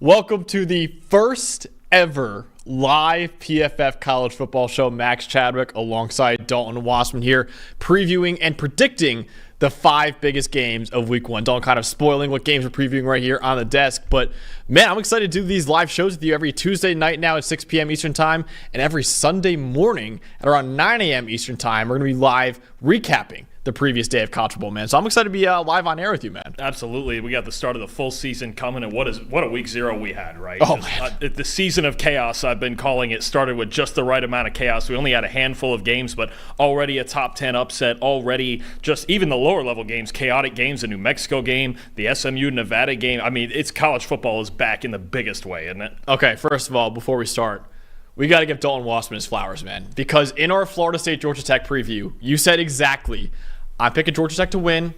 Welcome to the first ever live PFF college football show. Max Chadwick alongside Dalton Wasserman here, previewing and predicting the 5 biggest games of week 1. Dalton kind of spoiling what games we're previewing right here on the desk. But man, I'm excited to do these live shows with you every Tuesday night now at 6 p.m. Eastern time, and every Sunday morning at around 9 a.m. Eastern time. We're going to be live recapping the previous day of college football, man. So I'm excited to be live on air with you, man. Absolutely. We got the start of the full season coming, and what a week 0 we had, right? Oh, man. The season of chaos, I've been calling it, started with just the right amount of chaos. We only had a handful of games, but already a top 10 upset, already just even the lower level games, chaotic games, the New Mexico game, the SMU Nevada game. I mean, it's college football is back in the biggest way, isn't it? Okay, first of all, before we start, we got to give Dalton Wasserman his flowers, man. Because in our Florida State-Georgia Tech preview, you said exactly, I'm picking Georgia Tech to win,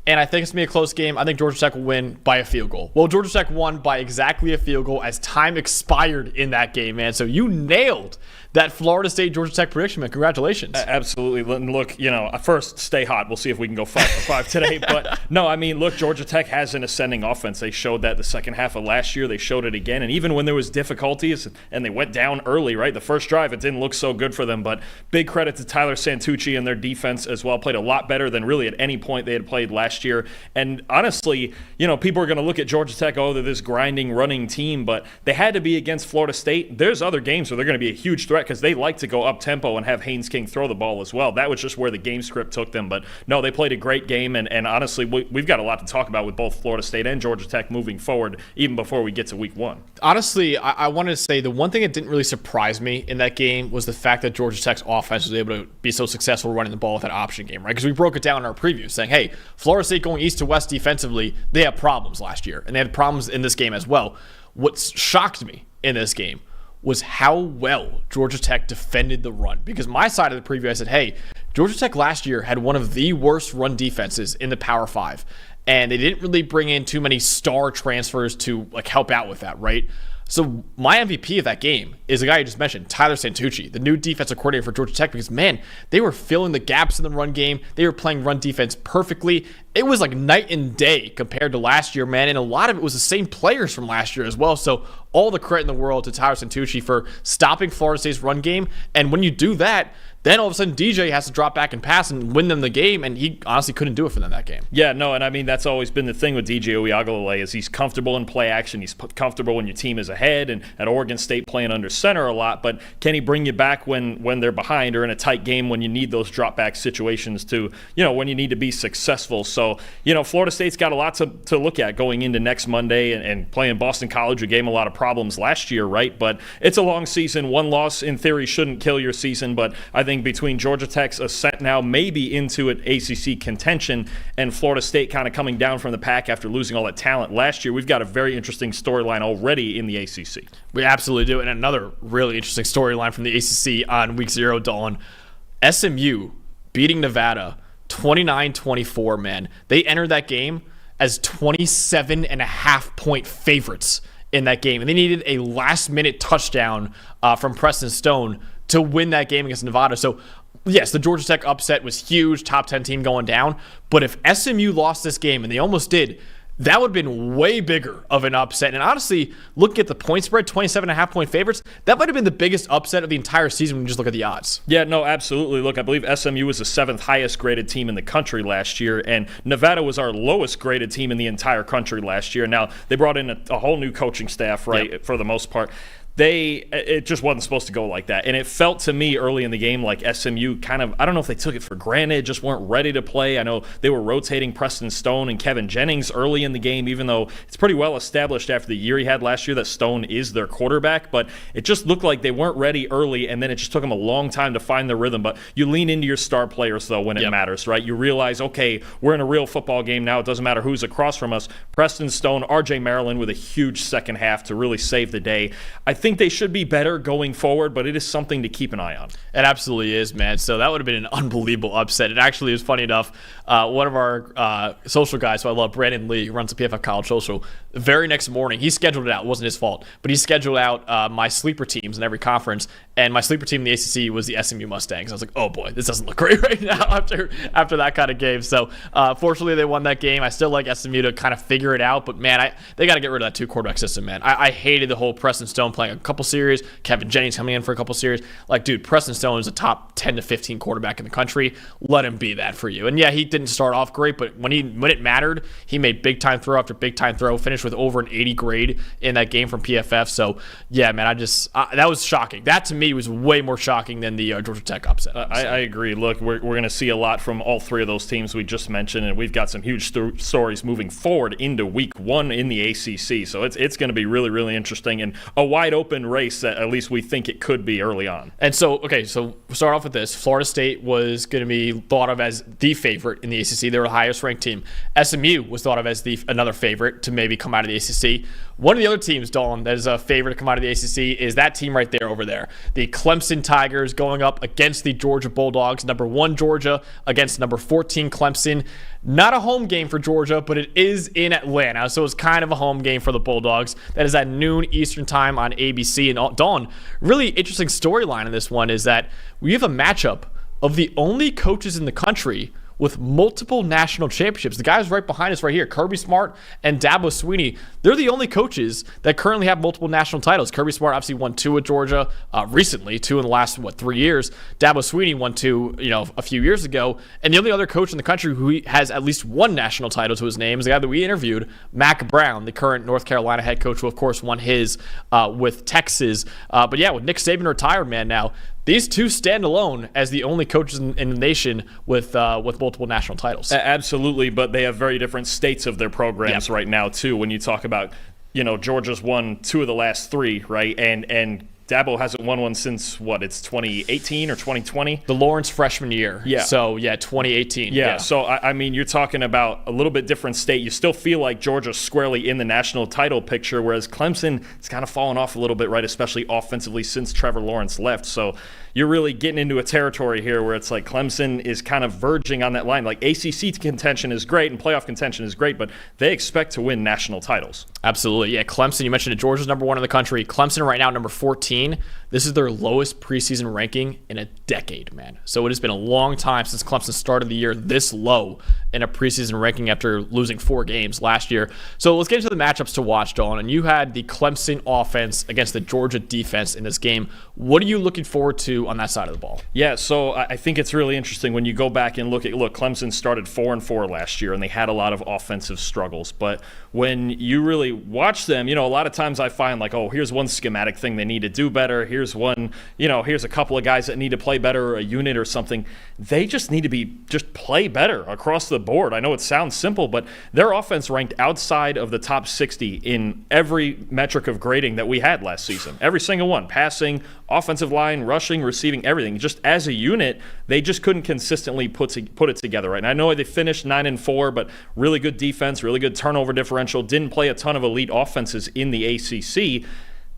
and I think it's going to be a close game. I think Georgia Tech will win by a field goal. Well, Georgia Tech won by exactly a field goal as time expired in that game, man. So you nailed that Florida State-Georgia Tech prediction, man. Congratulations. Absolutely. Look, first, stay hot. We'll see if we can go 5 for 5 today. But, no, I mean, look, Georgia Tech has an ascending offense. They showed that the second half of last year. They showed it again. And even when there was difficulties and they went down early, right, the first drive, it didn't look so good for them. But big credit to Tyler Santucci and their defense as well. Played a lot better than really at any point they had played last year. And honestly, people are going to look at Georgia Tech, they're this grinding, running team. But they had to be against Florida State. There's other games where they're going to be a huge threat because they like to go up-tempo and have Haynes King throw the ball as well. That was just where the game script took them. But, no, they played a great game, and honestly, we've got a lot to talk about with both Florida State and Georgia Tech moving forward, even before we get to week 1. Honestly, I wanted to say the one thing that didn't really surprise me in that game was the fact that Georgia Tech's offense was able to be so successful running the ball with that option game, right? Because we broke it down in our preview saying, hey, Florida State going east to west defensively, they have problems last year, and they had problems in this game as well. What shocked me in this game was how well Georgia Tech defended the run. Because my side of the preview, I said, hey, Georgia Tech last year had one of the worst run defenses in the Power 5. And they didn't really bring in too many star transfers to help out with that, right? So my MVP of that game is the guy you just mentioned, Tyler Santucci, the new defensive coordinator for Georgia Tech, because, man, they were filling the gaps in the run game. They were playing run defense perfectly. It was like night and day compared to last year, man, and a lot of it was the same players from last year as well. So all the credit in the world to Tyler Santucci for stopping Florida State's run game. And when you do that, then all of a sudden DJ has to drop back and pass and win them the game, and he honestly couldn't do it for them that game. Yeah, no, and I mean, that's always been the thing with DJ Uiagalelei is he's comfortable in play action. He's comfortable when your team is ahead, and at Oregon State playing under center a lot, but can he bring you back when they're behind or in a tight game when you need those drop back situations to, when you need to be successful. So, Florida State's got a lot to look at going into next Monday and playing Boston College, who gave them a lot of problems last year, right? But it's a long season. One loss, in theory, shouldn't kill your season, but I think between Georgia Tech's ascent now maybe into an ACC contention and Florida State kind of coming down from the pack after losing all that talent last year, we've got a very interesting storyline already in the ACC. We absolutely do. And another really interesting storyline from the ACC on week 0, Dalton. SMU beating Nevada 29-24, man. They entered that game as 27.5-point favorites in that game. And they needed a last-minute touchdown from Preston Stone to win that game against Nevada. So, yes, the Georgia Tech upset was huge, top 10 team going down. But if SMU lost this game, and they almost did, that would have been way bigger of an upset. And honestly, looking at the point spread, 27.5-point favorites, that might have been the biggest upset of the entire season when you just look at the odds. Yeah, no, absolutely. Look, I believe SMU was the 7th highest graded team in the country last year, and Nevada was our lowest graded team in the entire country last year. Now, they brought in a whole new coaching staff, right, Yep. for the most part. It just wasn't supposed to go like that. And it felt to me early in the game like SMU kind of, I don't know if they took it for granted, just weren't ready to play. I know they were rotating Preston Stone and Kevin Jennings early in the game, even though it's pretty well established after the year he had last year that Stone is their quarterback. But it just looked like they weren't ready early, and then it just took them a long time to find their rhythm. But you lean into your star players, though, when it matters, right? You realize, okay, we're in a real football game now. It doesn't matter who's across from us. Preston Stone, R.J. Maryland with a huge second half to really save the day. I think think they should be better going forward, but it is something to keep an eye on. It absolutely is, man. So that would have been an unbelievable upset. It actually was funny enough. One of our social guys, who I love, Brandon Lee, who runs the PFF College Social, the very next morning, he scheduled it out. It wasn't his fault, but he scheduled out my sleeper teams in every conference. And my sleeper team in the ACC was the SMU Mustangs. I was like, oh boy, this doesn't look great right now after that kind of game. So fortunately, they won that game. I still like SMU to kind of figure it out, but man, they got to get rid of that 2-quarterback system, man. I hated the whole Preston Stone playing a couple series, Kevin Jennings coming in for a couple series. Like, dude, Preston Stone is a top 10 to 15 quarterback in the country. Let him be that for you. And yeah, he didn't start off great, but when it mattered, he made big time throw after big time throw. Finished with over an 80 grade in that game from PFF. So yeah, man, that was shocking. That to me was way more shocking than the Georgia Tech upset. I agree. Look, we're going to see a lot from all three of those teams we just mentioned, and we've got some huge stories moving forward into week 1 in the ACC. So it's going to be really, really interesting and a wide open race that at least we think it could be early on. And so, okay, so we'll start off with this. Florida State was going to be thought of as the favorite in the ACC. They were the highest ranked team. SMU was thought of as another favorite to maybe come out of the ACC. One of the other teams, Dalton, that is a favorite to come out of the ACC is that team right there over there. The Clemson Tigers going up against the Georgia Bulldogs. Number 1 Georgia against number 14 Clemson. Not a home game for Georgia, but it is in Atlanta, so it's kind of a home game for the Bulldogs. That is at noon Eastern time on ABC. And Dawn, really interesting storyline in this one is that we have a matchup of the only coaches in the country with multiple national championships. The guys right behind us right here, Kirby Smart and Dabo Swinney, they're the only coaches that currently have multiple national titles. Kirby Smart obviously won 2 at Georgia recently, 2 in the last, 3 years. Dabo Swinney won 2, a few years ago. And the only other coach in the country who has at least 1 national title to his name is the guy that we interviewed, Mack Brown, the current North Carolina head coach, who of course won his with Texas. But yeah, with Nick Saban retired, man, now, these two stand alone as the only coaches in the nation with multiple national titles. Absolutely, but they have very different states of their programs right now too. When you talk about, Georgia's won 2 of the last 3, right, and Dabo hasn't won one since, it's 2018 or 2020? The Lawrence freshman year. Yeah. So, 2018. Yeah. So, I mean, you're talking about a little bit different state. You still feel like Georgia's squarely in the national title picture, whereas Clemson has kind of fallen off a little bit, right, especially offensively since Trevor Lawrence left. So, you're really getting into a territory here where it's like Clemson is kind of verging on that line. Like, ACC contention is great and playoff contention is great, but they expect to win national titles. Absolutely. Yeah, Clemson, you mentioned it. Georgia's number 1 in the country. Clemson right now, number 14. This is their lowest preseason ranking in a decade, man. So it has been a long time since Clemson started the year this low in a preseason ranking after losing 4 games last year. So let's get into the matchups to watch, Dawn. And you had the Clemson offense against the Georgia defense in this game. What are you looking forward to on that side of the ball? Yeah, so I think it's really interesting when you go back and look, Clemson started 4-4 last year, and they had a lot of offensive struggles. But when you really watch them, a lot of times I find like, oh, here's one schematic thing they need to do better. Here's one, here's a couple of guys that need to play better, or a unit or something. They just need to just play better across the board. I know it sounds simple, but their offense ranked outside of the top 60 in every metric of grading that we had last season. Every single one. Passing, offensive line, rushing, receiving, everything. Just as a unit, they just couldn't consistently put it together, right? And I know they finished 9-4, but really good defense, really good turnover differential, didn't play a ton of elite offenses in the ACC.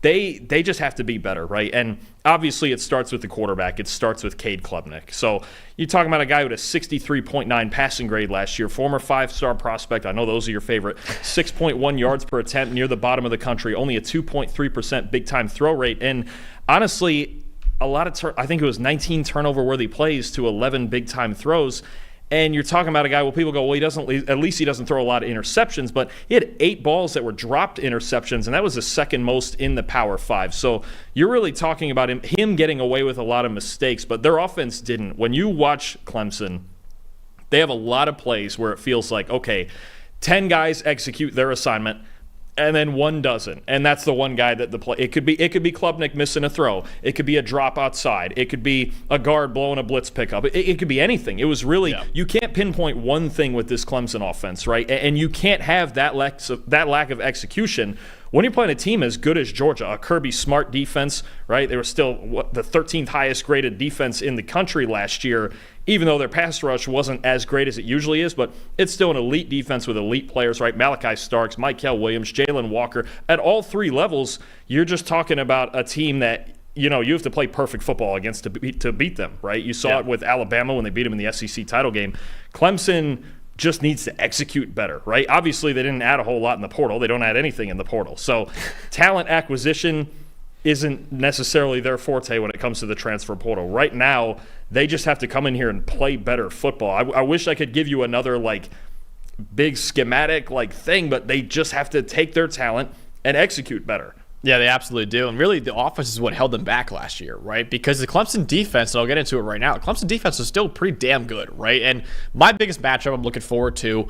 They just have to be better, right? And obviously it starts with the quarterback. It starts with Cade Klubnik. So you're talking about a guy with a 63.9 passing grade last year, former 5-star prospect. I know those are your favorite. 6.1 yards per attempt, near the bottom of the country, only a 2.3% big-time throw rate. And honestly, a lot of I think it was 19 turnover-worthy plays to 11 big-time throws. And you're talking about a guy, people go, well, at least he doesn't throw a lot of interceptions, but he had 8 balls that were dropped interceptions, and that was the second most in the Power 5. So you're really talking about him getting away with a lot of mistakes, but their offense didn't. When you watch Clemson, they have a lot of plays where it feels like, okay, 10 guys execute their assignment, and then 1 doesn't, and that's the one guy that the play. It could be Klubnik missing a throw. It could be a drop outside. It could be a guard blowing a blitz pickup. It could be anything. It was really You can't pinpoint one thing with this Clemson offense, right? And you can't have that lack of execution when you're playing a team as good as Georgia, a Kirby Smart defense, right? They were still the 13th highest graded defense in the country last year, even though their pass rush wasn't as great as it usually is, but it's still an elite defense with elite players, right? Malachi Starks, Mykel Williams, Jalen Walker. At all three levels, you're just talking about a team that, you have to play perfect football against to beat them, right? You saw it with Alabama when they beat them in the SEC title game. Clemson just needs to execute better, right? Obviously, they didn't add a whole lot in the portal. They don't add anything in the portal. So talent acquisition isn't necessarily their forte when it comes to the transfer portal. Right now, they just have to come in here and play better football. I wish I could give you another big schematic thing, but they just have to take their talent and execute better. Yeah, they absolutely do. And really, the offense is what held them back last year, right? Because the Clemson defense, and I'll get into it right now, the Clemson defense is still pretty damn good, right? And my biggest matchup I'm looking forward to,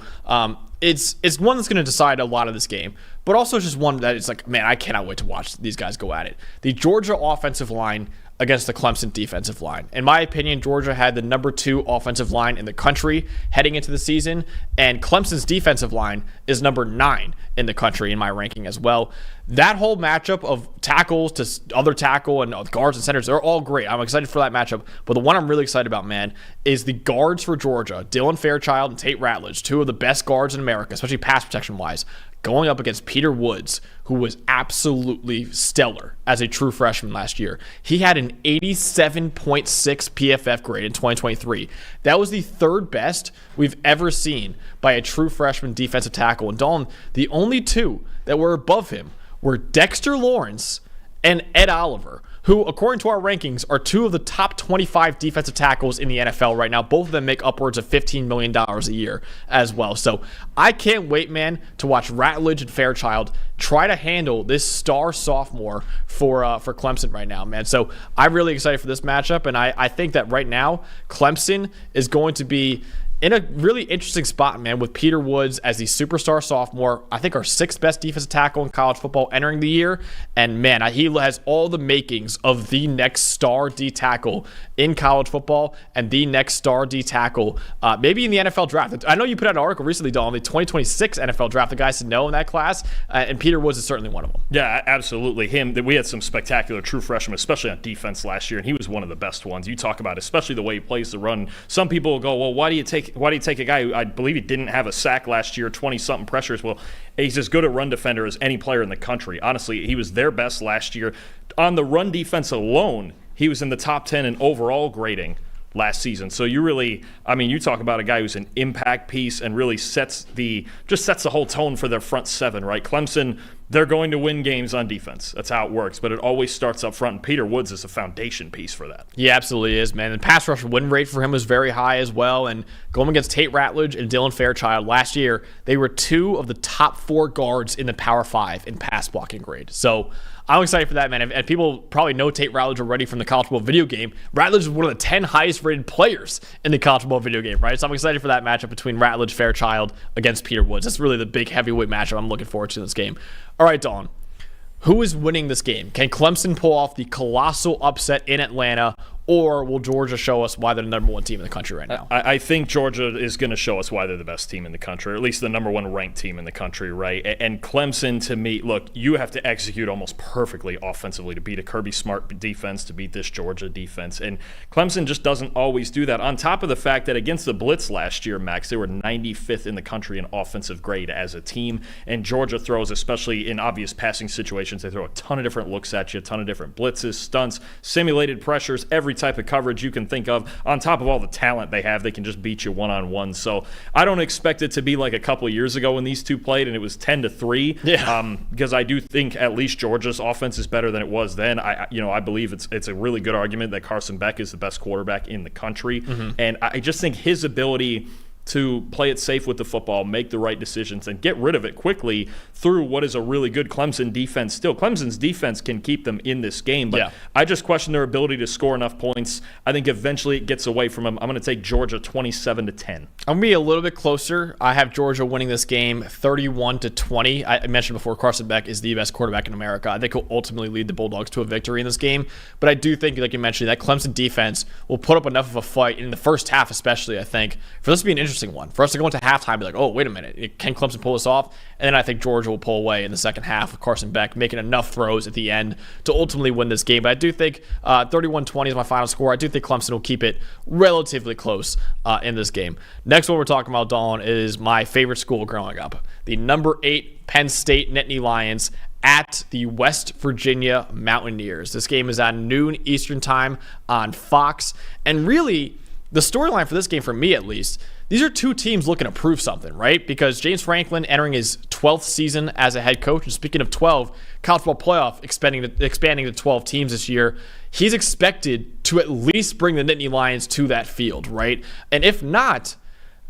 it's one that's going to decide a lot of this game, but also just one that it's man, I cannot wait to watch these guys go at it. The Georgia offensive line against the Clemson defensive line. In my opinion, Georgia had the number 2 offensive line in the country heading into the season, and Clemson's defensive line is number 9 in the country in my ranking as well. That whole matchup of tackles to other tackle and guards and centers, they're all great. I'm excited for that matchup, but the one I'm really excited about, man, is the guards for Georgia, Dylan Fairchild and Tate Ratledge, 2 of the best guards in America, especially pass protection-wise, going up against Peter Woods, who was absolutely stellar as a true freshman last year. He had an 87.6 PFF grade in 2023. That was the 3rd best we've ever seen by a true freshman defensive tackle. And Dalton, the only 2 that were above him were Dexter Lawrence and Ed Oliver, who, according to our rankings, are 2 of the top 25 defensive tackles in the NFL right now. Both of them make upwards of $15 million a year as well. So I can't wait, man, to watch Ratledge and Fairchild try to handle this star sophomore for Clemson right now, man. So I'm really excited for this matchup, and I think that right now Clemson is going to be in a really interesting spot, man, with Peter Woods as the superstar sophomore. I think our 6th best defensive tackle in college football entering the year. And, man, he has all the makings of the next star D tackle in college football and the next star D tackle maybe in the NFL draft. I know you put out an article recently, Don, on the 2026 NFL draft, the guys to know in that class, and Peter Woods is certainly one of them. Yeah, absolutely. We had some spectacular true freshmen, especially on defense last year, and he was one of the best ones. You talk about especially the way he plays the run. Some people will go, well, why do you take a guy who I believe he didn't have a sack last year, 20-something pressures? Well, he's as good a run defender as any player in the country. Honestly, he was their best last year. On the run defense alone, he was in the top 10 in overall grading last season. So you talk about a guy who's an impact piece and really sets the whole tone for their front 7, right? Clemson, they're going to win games on defense. That's how it works. But it always starts up front, and Peter Woods is a foundation piece for that. He absolutely is, man. The pass rush win rate for him was very high as well. And going against Tate Ratledge and Dylan Fairchild last year, they were 2 of the top 4 guards in the Power 5 in pass blocking grade. So I'm excited for that, man. And people probably know Tate Ratledge already from the college football video game. Ratledge is one of the 10 highest rated players in the college football video game, right? So I'm excited for that matchup between Ratledge, Fairchild against Peter Woods. That's really the big heavyweight matchup I'm looking forward to in this game. All right, Dawn. Who is winning this game? Can Clemson pull off the colossal upset in Atlanta, or will Georgia show us why they're the number 1 team in the country right now? I think Georgia is going to show us why they're the best team in the country, or at least the number 1 ranked team in the country, right? And Clemson, to me, look, you have to execute almost perfectly offensively to beat a Kirby Smart defense, to beat this Georgia defense. And Clemson just doesn't always do that. On top of the fact that against the Blitz last year, Max, they were 95th in the country in offensive grade as a team. And Georgia throws, especially in obvious passing situations, they throw a ton of different looks at you, a ton of different blitzes, stunts, simulated pressures, every type of coverage you can think of. On top of all the talent they have, they can just beat you one-on-one. So I don't expect it to be like a couple of years ago when these 2 played and it was 10-3. Yeah. Because I do think at least Georgia's offense is better than it was then. I believe it's a really good argument that Carson Beck is the best quarterback in the country. Mm-hmm. And I just think his ability to play it safe with the football, make the right decisions, and get rid of it quickly through what is a really good Clemson defense still. Clemson's defense can keep them in this game, but I just question their ability to score enough points. I think eventually it gets away from them. I'm going to take Georgia 27-10. I'm going to be a little bit closer. I have Georgia winning this game 31-20. I mentioned before, Carson Beck is the best quarterback in America. I think he'll ultimately lead the Bulldogs to a victory in this game, but I do think, like you mentioned, that Clemson defense will put up enough of a fight in the first half especially, I think, for this to be an interesting interesting one for us to go into halftime and be like, oh, wait a minute, can Clemson pull this off? And then I think Georgia will pull away in the second half with Carson Beck making enough throws at the end to ultimately win this game. But I do think 31-20 is my final score. I do think Clemson will keep it relatively close in this game. Next one we're talking about, Dawn, is my favorite school growing up. The number 8 Penn State Nittany Lions at the West Virginia Mountaineers. This game is at noon Eastern time on Fox. And really, the storyline for this game, for me at least, these are two teams looking to prove something, right? Because James Franklin entering his 12th season as a head coach. And speaking of 12, college football playoff expanding to 12 teams this year. He's expected to at least bring the Nittany Lions to that field, right? And if not,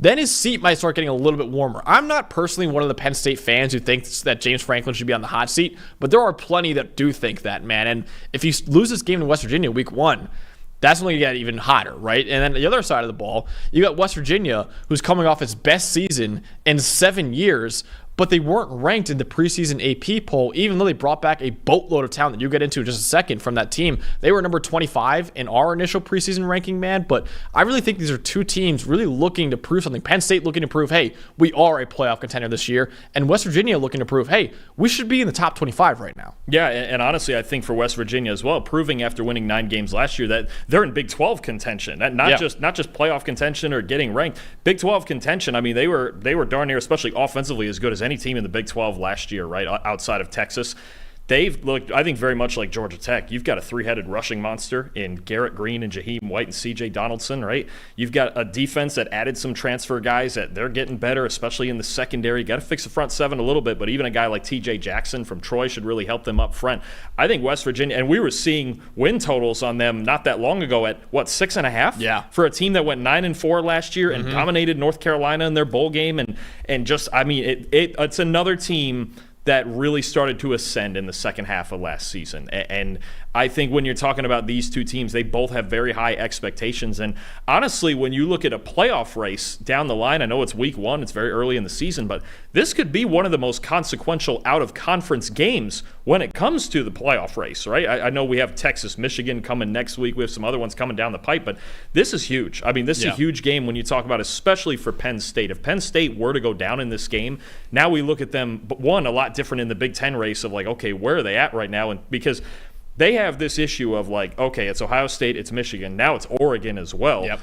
then his seat might start getting a little bit warmer. I'm not personally one of the Penn State fans who thinks that James Franklin should be on the hot seat, but there are plenty that do think that, man. And if you lose this game in West Virginia week 1, that's only going to get even hotter, right? And then the other side of the ball, you got West Virginia, who's coming off its best season in 7 years, but they weren't ranked in the preseason AP poll, even though they brought back a boatload of talent that you'll get into in just a second from that team. They were number 25 in our initial preseason ranking, man. But I really think these are two teams really looking to prove something. Penn State looking to prove, hey, we are a playoff contender this year. And West Virginia looking to prove, hey, we should be in the top 25 right now. Yeah, and honestly, I think for West Virginia as well, proving after winning 9 games last year that they're in Big 12 contention. Not just playoff contention or getting ranked. Big 12 contention, I mean, they were darn near, especially offensively, as good as any team in the Big 12 last year, right, outside of Texas. They've looked, I think, very much like Georgia Tech. You've got a 3-headed rushing monster in Garrett Green and Jaheim White and C.J. Donaldson, right? You've got a defense that added some transfer guys that they're getting better, especially in the secondary. Got to fix the front 7 a little bit, but even a guy like T.J. Jackson from Troy should really help them up front. I think West Virginia, and we were seeing win totals on them not that long ago at, 6.5? Yeah. For a team that went 9-4 last year and dominated North Carolina in their bowl game. And just, I mean, it's another team that really started to ascend in the second half of last season. And I think when you're talking about these two teams, they both have very high expectations. And honestly, when you look at a playoff race down the line, I know it's week 1, it's very early in the season, but this could be one of the most consequential out-of-conference games when it comes to the playoff race, right? I know we have Texas, Michigan coming next week. We have some other ones coming down the pipe, but this is huge. I mean, this is a huge game when you talk about, especially for Penn State. If Penn State were to go down in this game, now we look at them, one, a lot different in the Big Ten race of like, okay, where are they at right now? And because they have this issue of like, okay, it's Ohio State, it's Michigan, now it's Oregon as well. Yep.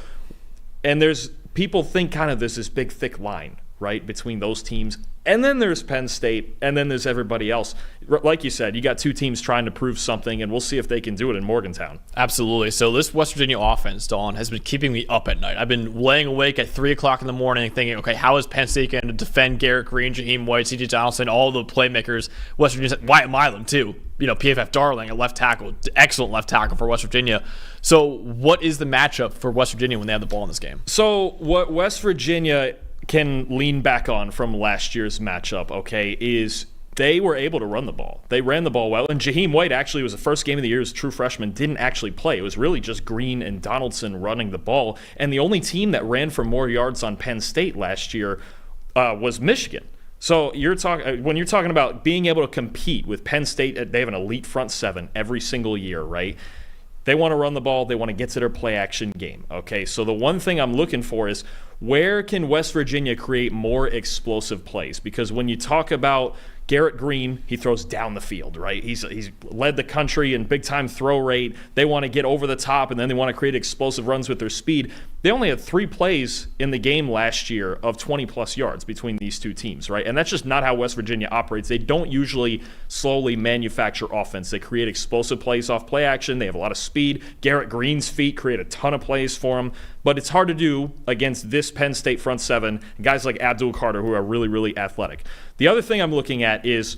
And there's people think kind of there's this big thick line, right, between those teams. And then there's Penn State, and then there's everybody else. Like you said, you got two teams trying to prove something, and we'll see if they can do it in Morgantown. Absolutely. So this West Virginia offense, Dawn, has been keeping me up at night. I've been laying awake at 3 o'clock in the morning thinking, okay, how is Penn State going to defend Garrett Green, Jaheim White, C.J. Donaldson, all the playmakers? West Virginia, Wyatt Milam, too. You know, PFF darling at left tackle. Excellent left tackle for West Virginia. So what is the matchup for West Virginia when they have the ball in this game? So what West Virginia can lean back on from last year's matchup, okay, is they were able to run the ball. They ran the ball well, and Jaheim White actually was the first game of the year as a true freshman, didn't actually play. It was really just Green and Donaldson running the ball, and the only team that ran for more yards on Penn State last year was Michigan. So when you're talking about being able to compete with Penn State, they have an elite front 7 every single year, right? They want to run the ball. They want to get to their play-action game, okay? So the one thing I'm looking for is where can West Virginia create more explosive plays? Because when you talk about Garrett Green, he throws down the field, right? He's led the country in big-time throw rate. They want to get over the top, and then they want to create explosive runs with their speed. They only had 3 plays in the game last year of 20-plus yards between these two teams, right? And that's just not how West Virginia operates. They don't usually slowly manufacture offense. They create explosive plays off play action. They have a lot of speed. Garrett Green's feet create a ton of plays for him. But it's hard to do against this Penn State front 7, guys like Abdul Carter who are really, really athletic. The other thing I'm looking at is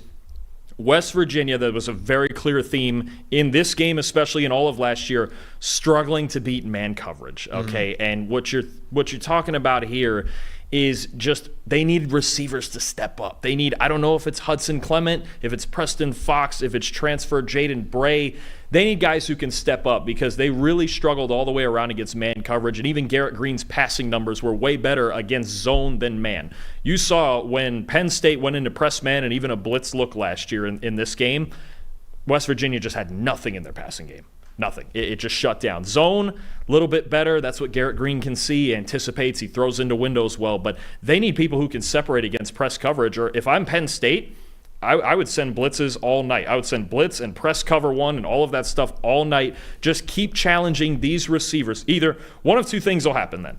West Virginia, that was a very clear theme in this game, especially in all of last year, struggling to beat man coverage, okay? And what you're talking about here is just they need receivers to step up. They need, I don't know if it's Hudson Clement, if it's Preston Fox, if it's transfer Jaden Bray. They need guys who can step up because they really struggled all the way around against man coverage, and even Garrett Green's passing numbers were way better against zone than man. You saw when Penn State went into press man and even a blitz look last year in this game, West Virginia just had nothing in their passing game. nothing. It just shut down. Zone, a little bit better. That's what Garrett Green can see, anticipates. He throws into windows well. But they need people who can separate against press coverage. Or if I'm Penn State, I would send blitzes all night. I would send blitz and press cover one and all of that stuff all night. Just keep challenging these receivers. Either one of two things will happen then.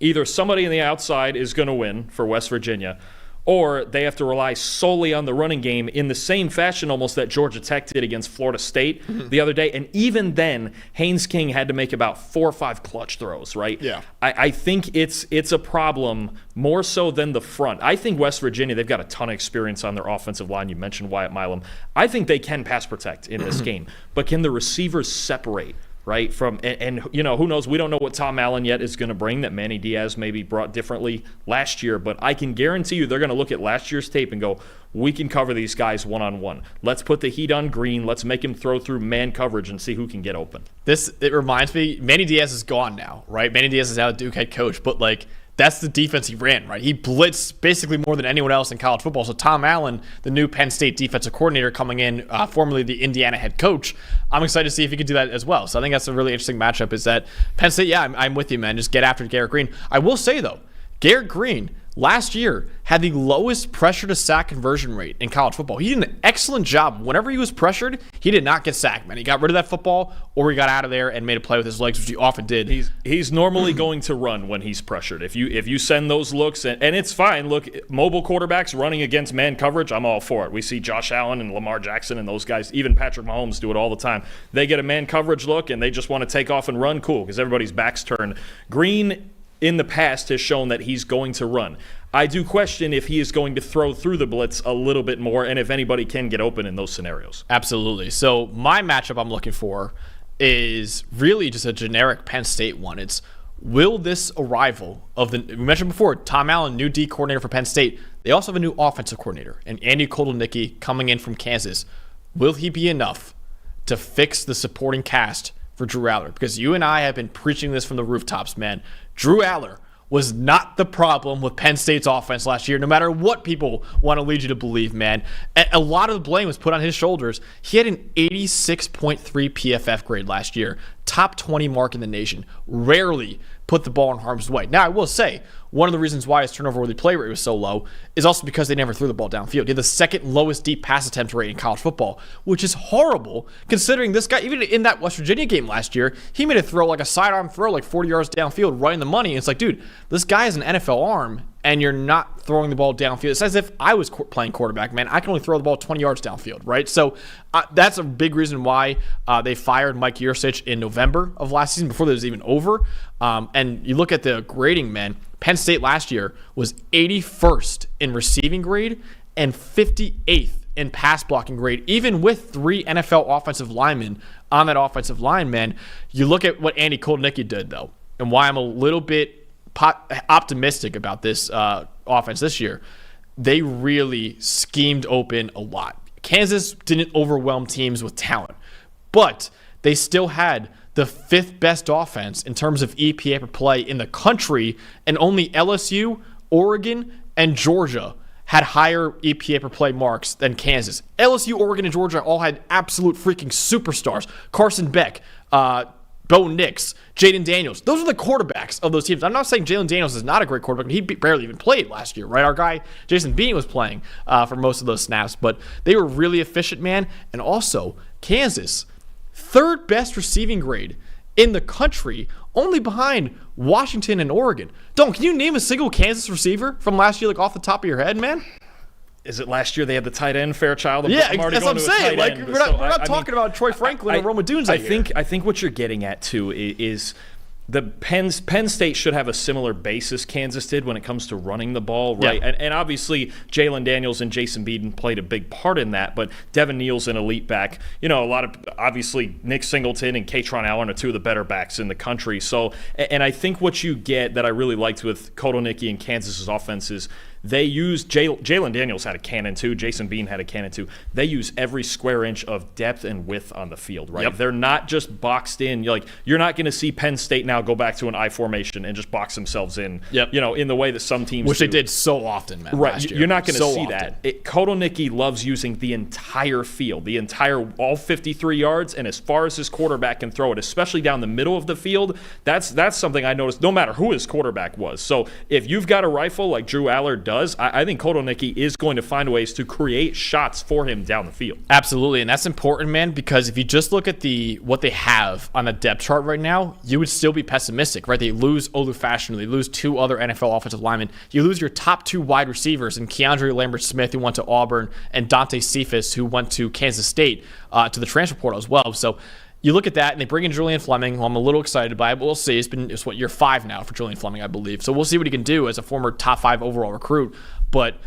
Either somebody on the outside is going to win for West Virginia, or they have to rely solely on the running game in the same fashion almost that Georgia Tech did against Florida State the other day. And even then, Haynes King had to make about 4 or 5 clutch throws, right? Yeah. I think it's a problem more so than the front. I think West Virginia, they've got a ton of experience on their offensive line. You mentioned Wyatt Milam. I think they can pass protect in this game. But can the receivers separate? Right from and who knows? We don't know what Tom Allen yet is going to bring that Manny Diaz maybe brought differently last year. But I can guarantee you they're going to look at last year's tape and go, we can cover these guys one-on-one. Let's put the heat on Green. Let's make him throw through man coverage and see who can get open. It reminds me, Manny Diaz is gone now, right? Manny Diaz is now a Duke head coach, but that's the defense he ran, right? He blitzed basically more than anyone else in college football. So Tom Allen, the new Penn State defensive coordinator coming in, formerly the Indiana head coach, I'm excited to see if he can do that as well. So I think that's a really interesting matchup is that Penn State, I'm with you, man. Just get after Garrett Green. I will say, though, Garrett Green last year had the lowest pressure to sack conversion rate in college football. He did an excellent job. Whenever he was pressured, he did not get sacked, man. He got rid of that football or he got out of there and made a play with his legs, which he often did. He's normally going to run when he's pressured. If you send those looks, and it's fine. Look, mobile quarterbacks running against man coverage, I'm all for it. We see Josh Allen and Lamar Jackson and those guys, even Patrick Mahomes do it all the time. They get a man coverage look and they just want to take off and run, cool, because everybody's back's turned. Green in the past has shown that he's going to run. I do question if he is going to throw through the blitz a little bit more and if anybody can get open in those scenarios. Absolutely. So my matchup I'm looking for is really just a generic Penn State one. It's will this arrival of we mentioned before, Tom Allen, new D coordinator for Penn State. They also have a new offensive coordinator, and Andy Kotelnicki coming in from Kansas. Will he be enough to fix the supporting cast for Drew Aller? Because you and I have been preaching this from the rooftops, man. Drew Aller was not the problem with Penn State's offense last year, no matter what people want to lead you to believe, man. A lot of the blame was put on his shoulders. He had an 86.3 PFF grade last year, top 20 mark in the nation. Rarely put the ball in harm's way. Now, I will say, one of the reasons why his turnover-worthy play rate was so low is also because they never threw the ball downfield. He had the second lowest deep pass attempt rate in college football, which is horrible considering this guy, even in that West Virginia game last year, he made a throw, like a sidearm throw, like 40 yards downfield, right in the money. And it's like, dude, this guy has an NFL arm, and you're not throwing the ball downfield. It's as if I was playing quarterback, man. I can only throw the ball 20 yards downfield, right? So that's a big reason why they fired Mike Yurcich in November of last season, before it was even over. And you look at the grading, man. Penn State last year was 81st in receiving grade and 58th in pass blocking grade, even with 3 NFL offensive linemen on that offensive line, man. You look at what Andy Kotelnicki did, though, and why I'm a little bit optimistic about this offense this year. They really schemed open a lot. Kansas didn't overwhelm teams with talent, but they still had the 5th best offense in terms of EPA per play in the country, and only LSU, Oregon, and Georgia had higher EPA per play marks than Kansas. LSU, Oregon, and Georgia all had absolute freaking superstars. Carson Beck, Bo Nix, Jaden Daniels. Those are the quarterbacks of those teams. I'm not saying Jalen Daniels is not a great quarterback. He barely even played last year, right? Our guy, Jason Bean, was playing for most of those snaps, but they were really efficient, man. And also, Kansas, 3rd best receiving grade in the country, only behind Washington and Oregon. Don, can you name a single Kansas receiver from last year, like off the top of your head, man? Is it last year they had the tight end Fairchild? Yeah, that's what I'm saying. Like, we're not talking about Troy Franklin or Roma Dunes. I think what you're getting at too is the Penn State should have a similar basis Kansas did when it comes to running the ball, right? Yeah. And obviously Jalen Daniels and Jason Bean played a big part in that, but Devin Neal's an elite back. You know, a lot of, obviously Nick Singleton and Katron Allen are 2 of the better backs in the country. So, and I think what you get that I really liked with Kotelnicki and Kansas's offense is they use Jalen Daniels had a cannon too. Jason Bean had a cannon too. They use every square inch of depth and width on the field, right? They're not just boxed in. You're not going to see Penn State now go back to an I formation and just box themselves in, in the way that some teams Which do. they did so often, man. Right. Last year. You're not going to so see often. that. Kotelnicki loves using the entire field, all 53 yards, and as far as his quarterback can throw it, especially down the middle of the field. That's something I noticed no matter who his quarterback was. So if you've got a rifle like Drew Aller does, I think Kotelnicki is going to find ways to create shots for him down the field. Absolutely, and that's important, man, because if you just look at what they have on the depth chart right now, you would still be pessimistic, right? They lose Olu Fashanu, they lose 2 other NFL offensive linemen. You lose your top 2 wide receivers in Keandre Lambert-Smith, who went to Auburn, and Dante Cephas, who went to Kansas State, to the transfer portal as well. So you look at that, and they bring in Julian Fleming, who I'm a little excited by, but we'll see. It's year 5 now for Julian Fleming, I believe. So we'll see what he can do as a former top 5 overall recruit. But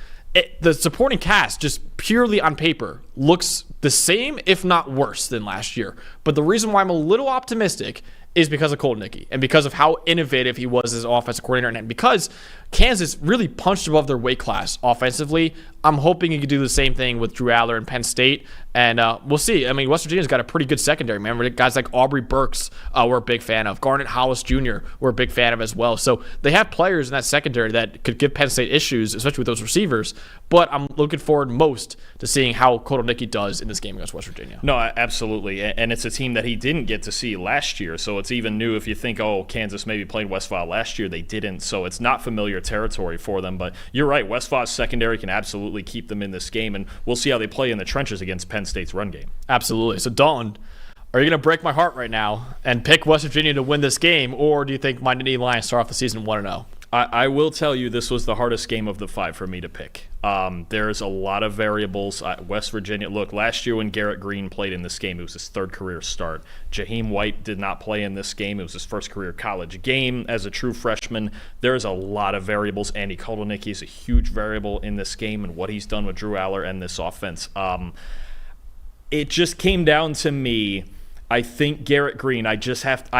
the supporting cast, just purely on paper, looks the same, if not worse, than last year. But the reason why I'm a little optimistic is because of Kotelnicki and because of how innovative he was as offensive coordinator, and because Kansas really punched above their weight class offensively. I'm hoping he could do the same thing with Drew Aller and Penn State, and we'll see. I mean, West Virginia's got a pretty good secondary, man. Guys like Aubrey Burks, we're a big fan of. Garnett Hollis Jr., we're a big fan of as well. So they have players in that secondary that could give Penn State issues, especially with those receivers. But I'm looking forward most to seeing how Kotelnicki does in this game against West Virginia. No, absolutely. And it's a team that he didn't get to see last year. So it's even new if you think, Kansas maybe played Westphal last year. They didn't. So it's not familiar territory for them. But you're right. Westphal's secondary can absolutely keep them in this game. And we'll see how they play in the trenches against Penn State's run game. Absolutely. So, Dalton, are you going to break my heart right now and pick West Virginia to win this game? Or do you think my Nittany Lions start off the season 1-0? I will tell you this was the hardest game of the 5 for me to pick. There's a lot of variables. West Virginia, look, last year when Garrett Green played in this game, it was his 3rd career start. Jaheim White did not play in this game. It was his 1st career college game as a true freshman. There's a lot of variables. Andy Kotelnicki is a huge variable in this game and what he's done with Drew Aller and this offense. It just came down to me. I think Garrett Green, I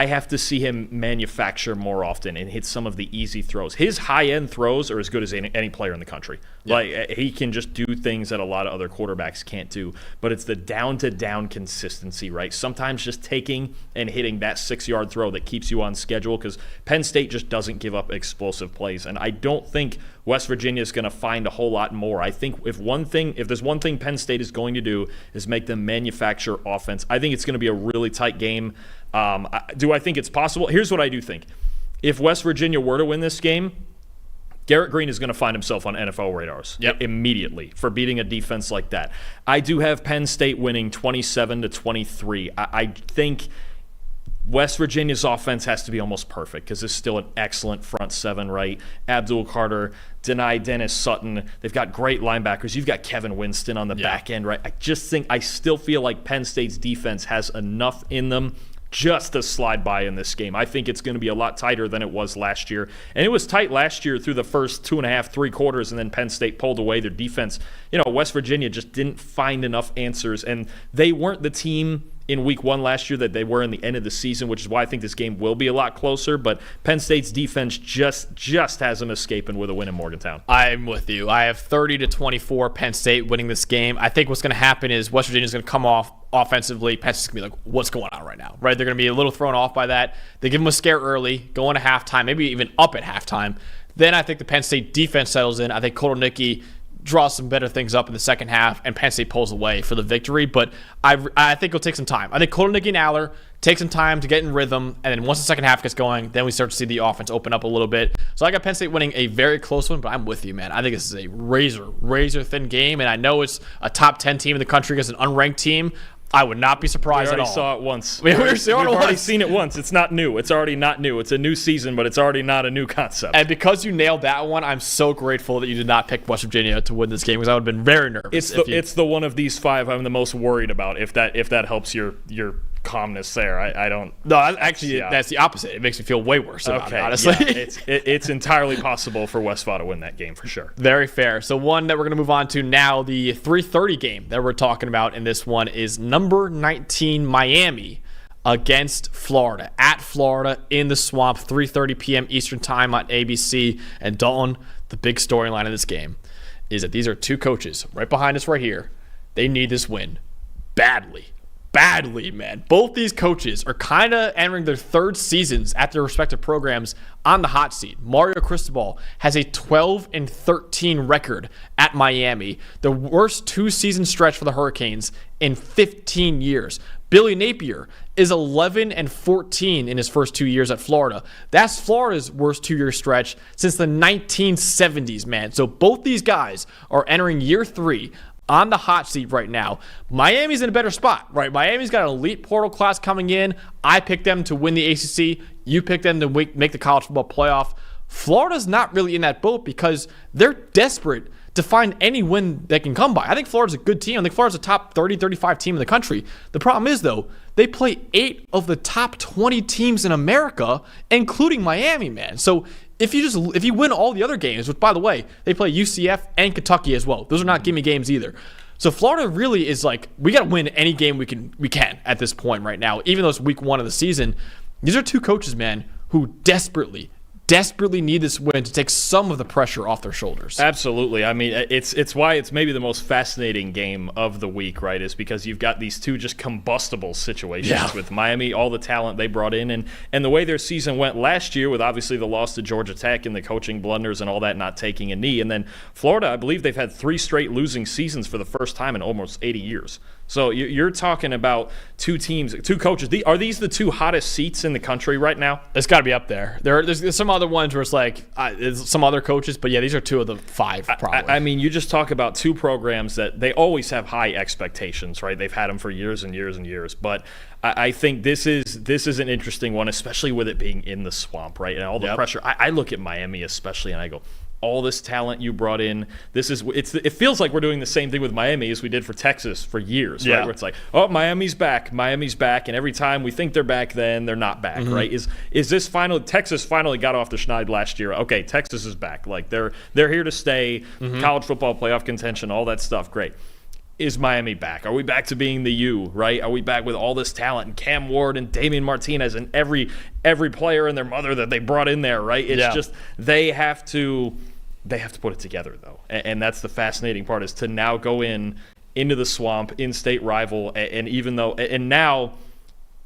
have to see him manufacture more often and hit some of the easy throws. His high-end throws are as good as any player in the country. Yeah. Like, he can just do things that a lot of other quarterbacks can't do. But it's the down-to-down consistency, right? Sometimes just taking and hitting that 6-yard throw that keeps you on schedule, because Penn State just doesn't give up explosive plays. And I don't think West Virginia is going to find a whole lot more. I think if there's one thing Penn State is going to do is make them manufacture offense. I think it's going to be a really tight game. Do I think it's possible? Here's what I do think. If West Virginia were to win this game, Garrett Green is going to find himself on NFL radars immediately for beating a defense like that. I do have Penn State winning 27-23. I think West Virginia's offense has to be almost perfect because it's still an excellent front 7, right? Abdul Carter, Dennis Sutton. They've got great linebackers. You've got Kevin Winston on the back end, right? I still feel like Penn State's defense has enough in them just to slide by in this game. I think it's going to be a lot tighter than it was last year. And it was tight last year through the first 2.5, 3 quarters, and then Penn State pulled away. Their defense, West Virginia just didn't find enough answers, and they weren't the team in week 1 last year that they were in the end of the season, which is why I think this game will be a lot closer. But Penn State's defense just has them escaping with a win in Morgantown. I'm with you. I have 30-24 Penn State winning this game. I think what's going to happen is West Virginia's going to come off offensively. Penn State's going to be like, what's going on right now? Right? They're going to be a little thrown off by that. They give them a scare early, go into halftime, maybe even up at halftime. Then I think the Penn State defense settles in. I think Kotelnicki draws some better things up in the second half, and Penn State pulls away for the victory. But I think it'll take some time. I think Kotelnicki and Aller take some time to get in rhythm, and then once the second half gets going, then we start to see the offense open up a little bit. So I got Penn State winning a very close one, but I'm with you, man. I think this is a razor thin game, and I know it's a top 10 team in the country against an unranked team. I would not be surprised at all. We already saw it once. We've already seen it once. It's not new. It's already not new. It's a new season, but it's already not a new concept. And because you nailed that one, I'm so grateful that you did not pick West Virginia to win this game, because I would have been very nervous. It's the one of these 5 I'm the most worried about, if that helps your calmness there. I don't. No, actually, that's the opposite. It makes me feel way worse about it, honestly. Yeah, it's entirely possible for Westphal to win that game for sure. Very fair. So one that we're going to move on to now, the 3:30 game that we're talking about in this one is number 19 Miami against Florida, at Florida in the Swamp, 3:30 p.m. Eastern time on ABC. And Dalton, the big storyline of this game is that these are two coaches right behind us right here. They need this win badly, man. Both these coaches are kind of entering their third seasons at their respective programs on the hot seat. Mario Cristobal has a 12-13 record at Miami, the worst two-season stretch for the Hurricanes in 15 years. Billy Napier is 11-14 in his first 2 years at Florida. That's Florida's worst two-year stretch since the 1970s, man. So both these guys are entering year 3 on the hot seat right now. Miami's in a better spot, right? Miami's got an elite portal class coming in. I picked them to win the ACC. You picked them to make the college football playoff. Florida's not really in that boat because they're desperate to find any win they can come by. I think Florida's a good team. I think Florida's a top 30, 35 team in the country. The problem is, though, they play 8 of the top 20 teams in America, including Miami, man. So if you win all the other games, which, by the way, they play UCF and Kentucky as well. Those are not gimme games either. So Florida really is like, we got to win any game we can at this point right now, even though it's week 1 of the season. These are two coaches, man, who desperately need this win to take some of the pressure off their shoulders. Absolutely. I mean, it's why it's maybe the most fascinating game of the week, right? Is because you've got these two just combustible situations with Miami, all the talent they brought in, and the way their season went last year with obviously the loss to Georgia Tech and the coaching blunders and all that, not taking a knee. And then Florida, I believe they've had 3 straight losing seasons for the first time in almost 80 years. So you're talking about two teams, two coaches. Are these the 2 hottest seats in the country right now? It's got to be up there. There's some other ones where it's like some other coaches, but yeah, these are 2 of the 5 probably. I mean, you just talk about 2 programs that they always have high expectations, right? They've had them for years and years and years. But I think this is an interesting one, especially with it being in the swamp, right? And all the pressure. I look at Miami especially, and I go, all this talent you brought in. It feels like we're doing the same thing with Miami as we did for Texas for years, right? Where it's like, oh, Miami's back, and every time we think they're back, then they're not back, right? Is this final? Texas finally got off the schneid last year. Okay, Texas is back. Like they're here to stay. College football playoff contention, all that stuff. Great. Is Miami back? Are we back to being the U, right? Are we back with all this talent and Cam Ward and Damian Martinez and every player and their mother that they brought in there, right? It's just they have to put it together, though. And that's the fascinating part, is to now go into the swamp, in-state rival, and now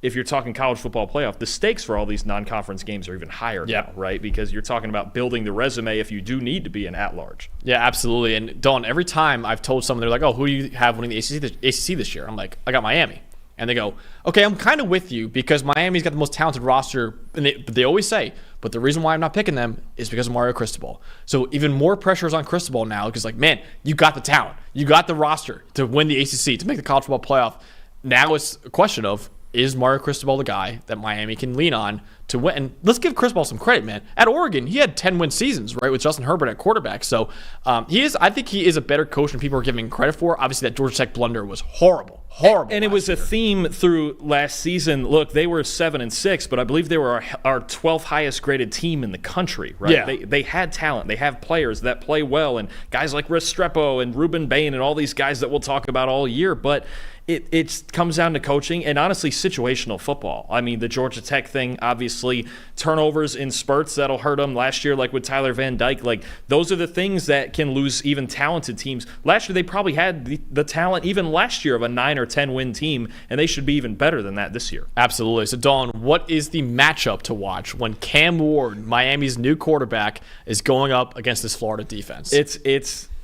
if you're talking college football playoff, the stakes for all these non-conference games are even higher now, right? Because you're talking about building the resume if you do need to be an at-large. Yeah, absolutely. And Dalton, every time I've told someone, they're like, oh, who do you have winning the ACC this year? I'm like, I got Miami. And they go, okay, I'm kind of with you because Miami's got the most talented roster. And they always say, but the reason why I'm not picking them is because of Mario Cristobal. So even more pressure is on Cristobal now because, like, man, you got the talent. You got the roster to win the ACC, to make the college football playoff. Now it's a question of, is Mario Cristobal the guy that Miami can lean on to win? And let's give Cristobal some credit, man. At Oregon, he had 10-win seasons, right, with Justin Herbert at quarterback. So I think he is a better coach than people are giving him credit for. Obviously, that Georgia Tech blunder was horrible. And it was a theme through last season. Look, they were 7-6, but I believe they were our 12th highest graded team in the country, right? Yeah. They had talent. They have players that play well, and guys like Restrepo and Ruben Bain and all these guys that we'll talk about all year. But it comes down to coaching and, honestly, situational football. I mean, the Georgia Tech thing, obviously, turnovers in spurts, that'll hurt them. Last year, like with Tyler Van Dyke, like those are the things that can lose even talented teams. Last year, they probably had the talent even last year of a 9 or 10 win team, and they should be even better than that this year. Absolutely. So, Dawn, what is the matchup to watch when Cam Ward, Miami's new quarterback, is going up against this Florida defense?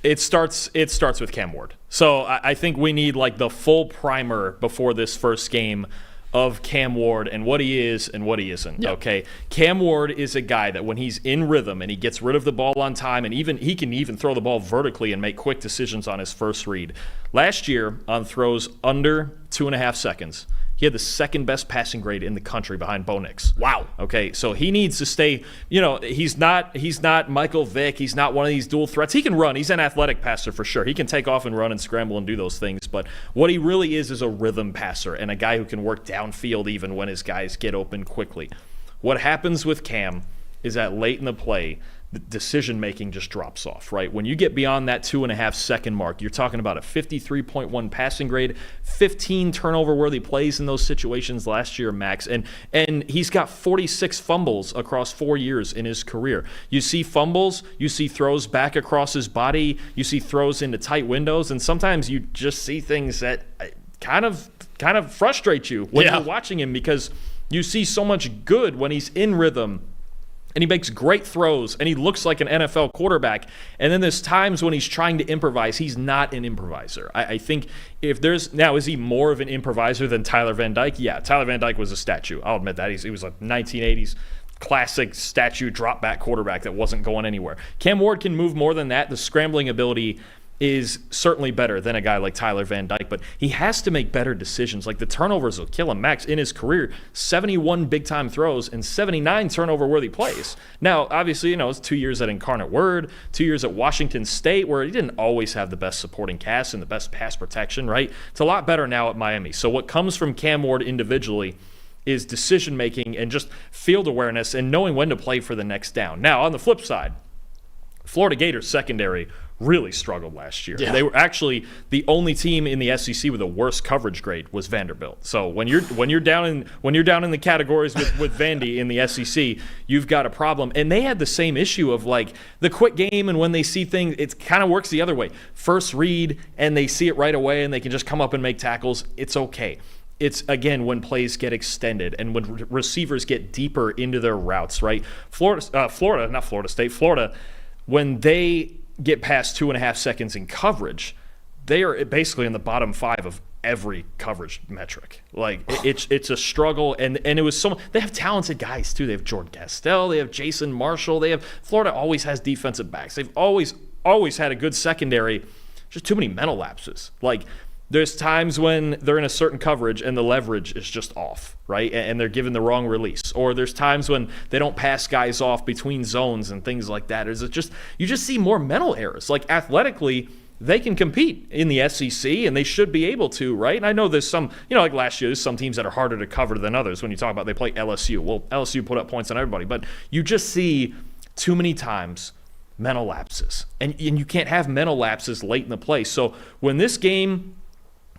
It starts with Cam Ward. So I think we need like the full primer before this first game of Cam Ward and what he is and what he isn't. Yep. Okay, Cam Ward is a guy that when he's in rhythm and he gets rid of the ball on time, and he can even throw the ball vertically and make quick decisions on his first read. Last year on throws under 2.5 seconds, he had the second best passing grade in the country behind Bo Nix. Wow. Okay, so he needs to stay. He's not Michael Vick. He's not one of these dual threats. He can run. He's an athletic passer for sure. He can take off and run and scramble and do those things. But what he really is a rhythm passer and a guy who can work downfield even when his guys get open quickly. What happens with Cam is that late in the play, the decision-making just drops off, right? When you get beyond that 2.5-second mark, you're talking about a 53.1 passing grade, 15 turnover-worthy plays in those situations last year, Max. And he's got 46 fumbles across 4 years in his career. You see fumbles, you see throws back across his body, you see throws into tight windows, and sometimes you just see things that kind of frustrate you when you're watching him, because you see so much good when he's in rhythm, and he makes great throws, and he looks like an NFL quarterback. And then there's times when he's trying to improvise. He's not an improviser. I think if there's – now, is he more of an improviser than Tyler Van Dyke? Yeah, Tyler Van Dyke was a statue. I'll admit that. He was a 1980s classic statue drop-back quarterback that wasn't going anywhere. Cam Ward can move more than that. The scrambling ability is certainly better than a guy like Tyler Van Dyke, but he has to make better decisions. Like, the turnovers will kill him. Max, in his career, 71 big-time throws and 79 turnover-worthy plays. Now, obviously, it's 2 years at Incarnate Word, 2 years at Washington State, where he didn't always have the best supporting cast and the best pass protection, right? It's a lot better now at Miami. So what comes from Cam Ward individually is decision-making and just field awareness and knowing when to play for the next down. Now, on the flip side, Florida Gators secondary really struggled last year. Yeah. They were actually the only team in the SEC with a worse coverage grade was Vanderbilt. So when you're down in the categories with Vandy in the SEC, you've got a problem. And they had the same issue of like the quick game, and when they see things, it kind of works the other way. First read, and they see it right away, and they can just come up and make tackles. It's okay. It's, again, when plays get extended and when receivers get deeper into their routes, right? Florida, when they get past 2.5 seconds in coverage, they are basically in the bottom 5 of every coverage metric. Like, it's a struggle, and it was so. They have talented guys too. They have Jordan Castell, they have Jason Marshall, Florida always has defensive backs. They've always had a good secondary. Just too many mental lapses. Like, there's times when they're in a certain coverage and the leverage is just off, right? And they're given the wrong release. Or there's times when they don't pass guys off between zones and things like that. You just see more mental errors. Like, athletically, they can compete in the SEC, and they should be able to, right? And I know there's some, like last year, there's some teams that are harder to cover than others when you talk about they play LSU. Well, LSU put up points on everybody. But you just see too many times mental lapses. And you can't have mental lapses late in the play. So when this game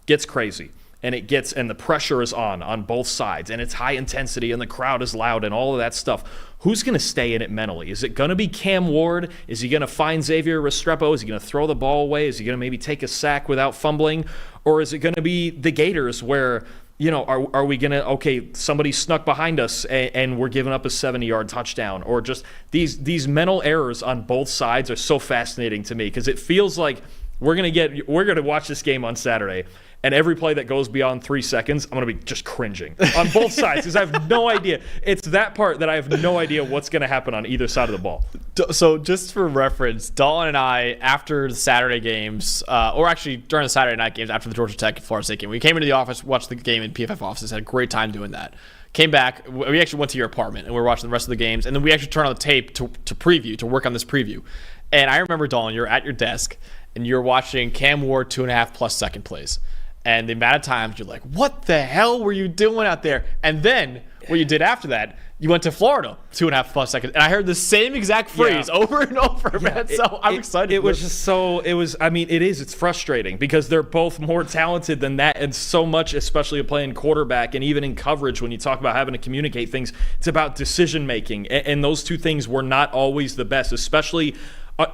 gets crazy and the pressure is on both sides, and it's high intensity and the crowd is loud and all of that stuff, who's going to stay in it mentally? Is it going to be Cam Ward? Is he going to find Xavier Restrepo? Is he going to throw the ball away? Is he going to maybe take a sack without fumbling? Or is it going to be the Gators where, are we going to, okay, somebody snuck behind us and we're giving up a 70-yard touchdown? Or just these mental errors on both sides are so fascinating to me, because it feels like we're going to watch this game on Saturday, and every play that goes beyond 3 seconds, I'm going to be just cringing on both sides, because I have no idea. It's that part that I have no idea what's going to happen on either side of the ball. So just for reference, Dalton and I, after the Saturday games, or actually during the Saturday night games after the Georgia Tech and Florida State game, we came into the office, watched the game in PFF offices, had a great time doing that. Came back, we actually went to your apartment, and we were watching the rest of the games, and then we actually turned on the tape to preview, to work on this preview. And I remember, Dalton, you're at your desk, and you're watching Cam Ward 2.5+ second plays. And the amount of times you're like, what the hell were you doing out there? And then what you did after that, you went to Florida 2.5+ seconds. And I heard the same exact phrase over and over, man. So I'm excited. It's frustrating because they're both more talented than that. And so much, especially playing quarterback and even in coverage, when you talk about having to communicate things, it's about decision making. And those two things were not always the best, especially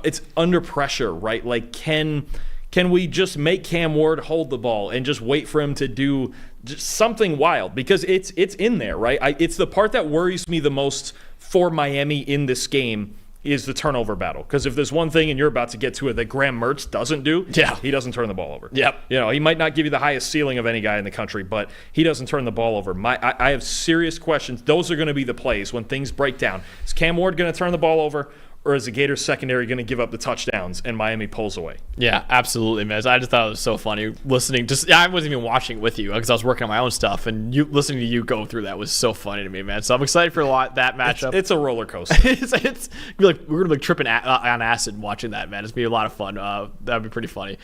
it's under pressure, right? Like, Can we just make Cam Ward hold the ball and just wait for him to do just something wild? Because it's in there, right? It's the part that worries me the most for Miami in this game is the turnover battle. Because if there's one thing, and you're about to get to it, that Graham Mertz doesn't do, he doesn't turn the ball over. Yep. He might not give you the highest ceiling of any guy in the country, but he doesn't turn the ball over. I have serious questions. Those are going to be the plays when things break down. Is Cam Ward going to turn the ball over? Or is the Gators secondary going to give up the touchdowns and Miami pulls away? Yeah, absolutely, man. I just thought it was so funny listening. I wasn't even watching with you because I was working on my own stuff, and listening to you go through that was so funny to me, man. So I'm excited for that matchup. It's a roller coaster. it's like we're gonna be tripping on acid watching that, man. It's gonna be a lot of fun. That'd be pretty funny.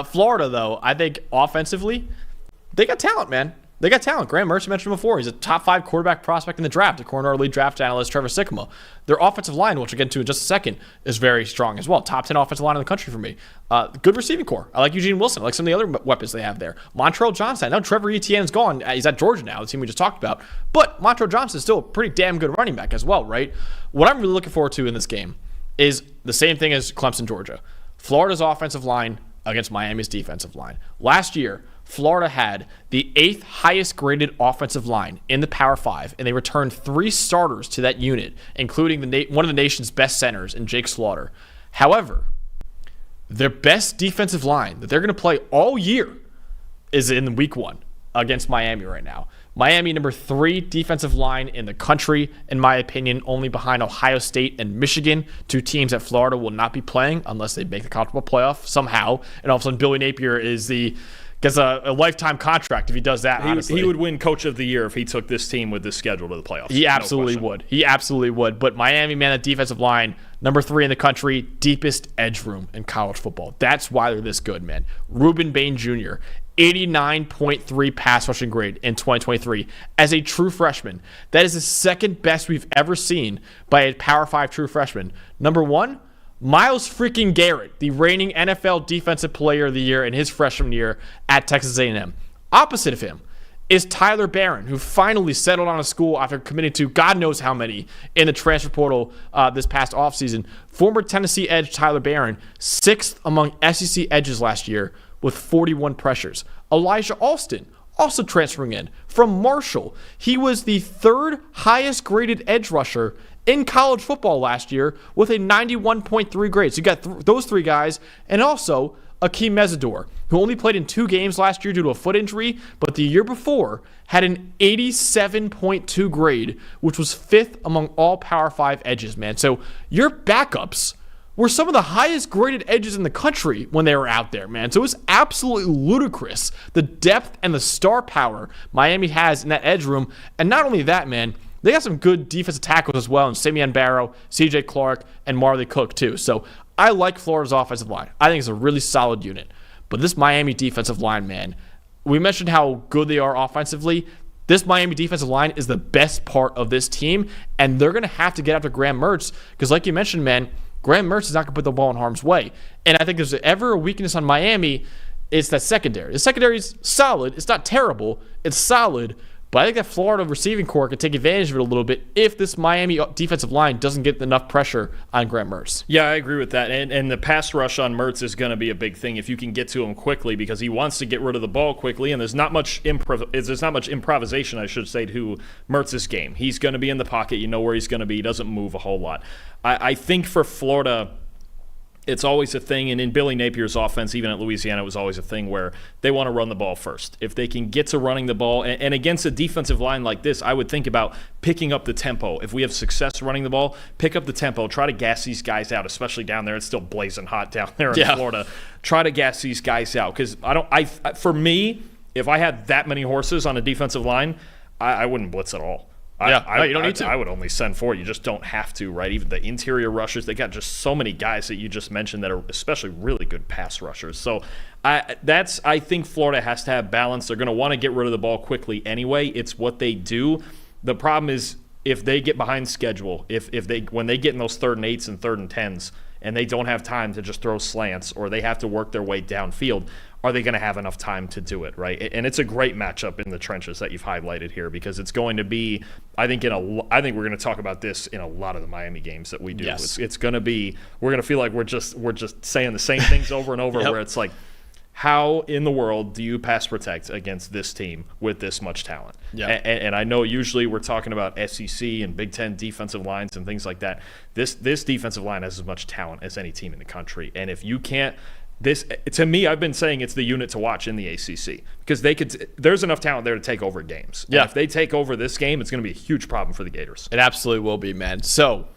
Florida, though, I think offensively, they got talent, man. They got talent. Graham Mertz, you mentioned before. He's a top 5 quarterback prospect in the draft, according to our lead draft analyst, Trevor Sycamore. Their offensive line, which we'll get into in just a second, is very strong as well. Top 10 offensive line in the country for me. Good receiving core. I like Eugene Wilson. I like some of the other weapons they have there. Montrell Johnson. I know Trevor Etienne's gone. He's at Georgia now, the team we just talked about. But Montrell Johnson is still a pretty damn good running back as well, right? What I'm really looking forward to in this game is the same thing as Clemson, Georgia. Florida's offensive line against Miami's defensive line. Last year, Florida had the 8th highest graded offensive line in the Power 5, and they returned 3 starters to that unit, including one of the nation's best centers in Jake Slaughter. However, their best defensive line that they're going to play all year is in week 1 against Miami right now. Miami, number 3 defensive line in the country, in my opinion, only behind Ohio State and Michigan, 2 teams that Florida will not be playing unless they make the college football playoff somehow. And all of a sudden, Billy Napier gets a lifetime contract if he does that, honestly. He would win Coach of the Year if he took this team with this schedule to the playoffs. He absolutely would. He absolutely would. But Miami, man, that defensive line, number 3 in the country, deepest edge room in college football. That's why they're this good, man. Ruben Bain Jr., 89.3 pass rushing grade in 2023 as a true freshman. That is the second best we've ever seen by a Power 5 true freshman. Number 1, Myles freaking Garrett, the reigning NFL Defensive Player of the Year in his freshman year at Texas A&M. Opposite of him is Tyler Barron, who finally settled on a school after committing to God knows how many in the transfer portal this past offseason. Former Tennessee edge Tyler Barron, 6th among SEC edges last year with 41 pressures. Elijah Alston, also transferring in from Marshall. He was the 3rd highest graded edge rusher in college football last year with a 91.3 grade. So you got those 3 guys, and also Akeem Mesidor, who only played in 2 games last year due to a foot injury, but the year before had an 87.2 grade, which was 5th among all Power 5 edges, man. So your backups were some of the highest graded edges in the country when they were out there, man. So it was absolutely ludicrous, the depth and the star power Miami has in that edge room. And not only that, man, they got some good defensive tackles as well in Simeon Barrow, C.J. Clark, and Marley Cook too. So I like Florida's offensive line. I think it's a really solid unit. But this Miami defensive line, man, we mentioned how good they are offensively. This Miami defensive line is the best part of this team, and they're going to have to get after Graham Mertz because, like you mentioned, man, Graham Mertz is not going to put the ball in harm's way. And I think there's ever a weakness on Miami, it's that secondary. The secondary is solid. It's not terrible. It's solid. But I think that Florida receiving core could take advantage of it a little bit if this Miami defensive line doesn't get enough pressure on Graham Mertz. Yeah, I agree with that. And the pass rush on Mertz is going to be a big thing if you can get to him quickly because he wants to get rid of the ball quickly. And there's not much improvisation, I should say, to Mertz's game. He's going to be in the pocket. You know where he's going to be. He doesn't move a whole lot. I think for Florida, it's always a thing, and in Billy Napier's offense, even at Louisiana, it was always a thing where they want to run the ball first. If they can get to running the ball, and against a defensive line like this, I would think about picking up the tempo. If we have success running the ball, pick up the tempo. Try to gas these guys out, especially down there. It's still blazing hot down there in Florida. Try to gas these guys out because for me, if I had that many horses on a defensive line, I wouldn't blitz at all. No, you don't need to. I would only send 4. You just don't have to, right? Even the interior rushers, they got just so many guys that you just mentioned that are especially really good pass rushers. So I think Florida has to have balance. They're going to want to get rid of the ball quickly anyway. It's what they do. The problem is if they get behind schedule, when they get in those 3rd and 8s and 3rd and 10s, and they don't have time to just throw slants or they have to work their way downfield, are they going to have enough time to do it, right? And it's a great matchup in the trenches that you've highlighted here because it's going to be, I think we're going to talk about this in a lot of the Miami games that we do. Yes. It's going to be, we're going to feel like we're just saying the same things over and over where it's like, how in the world do you pass protect against this team with this much talent? Yeah. And I know usually we're talking about SEC and Big Ten defensive lines and things like that. This defensive line has as much talent as any team in the country. And if you can't, to me, I've been saying it's the unit to watch in the ACC because there's enough talent there to take over games. Yeah. And if they take over this game, it's going to be a huge problem for the Gators. It absolutely will be, man. So,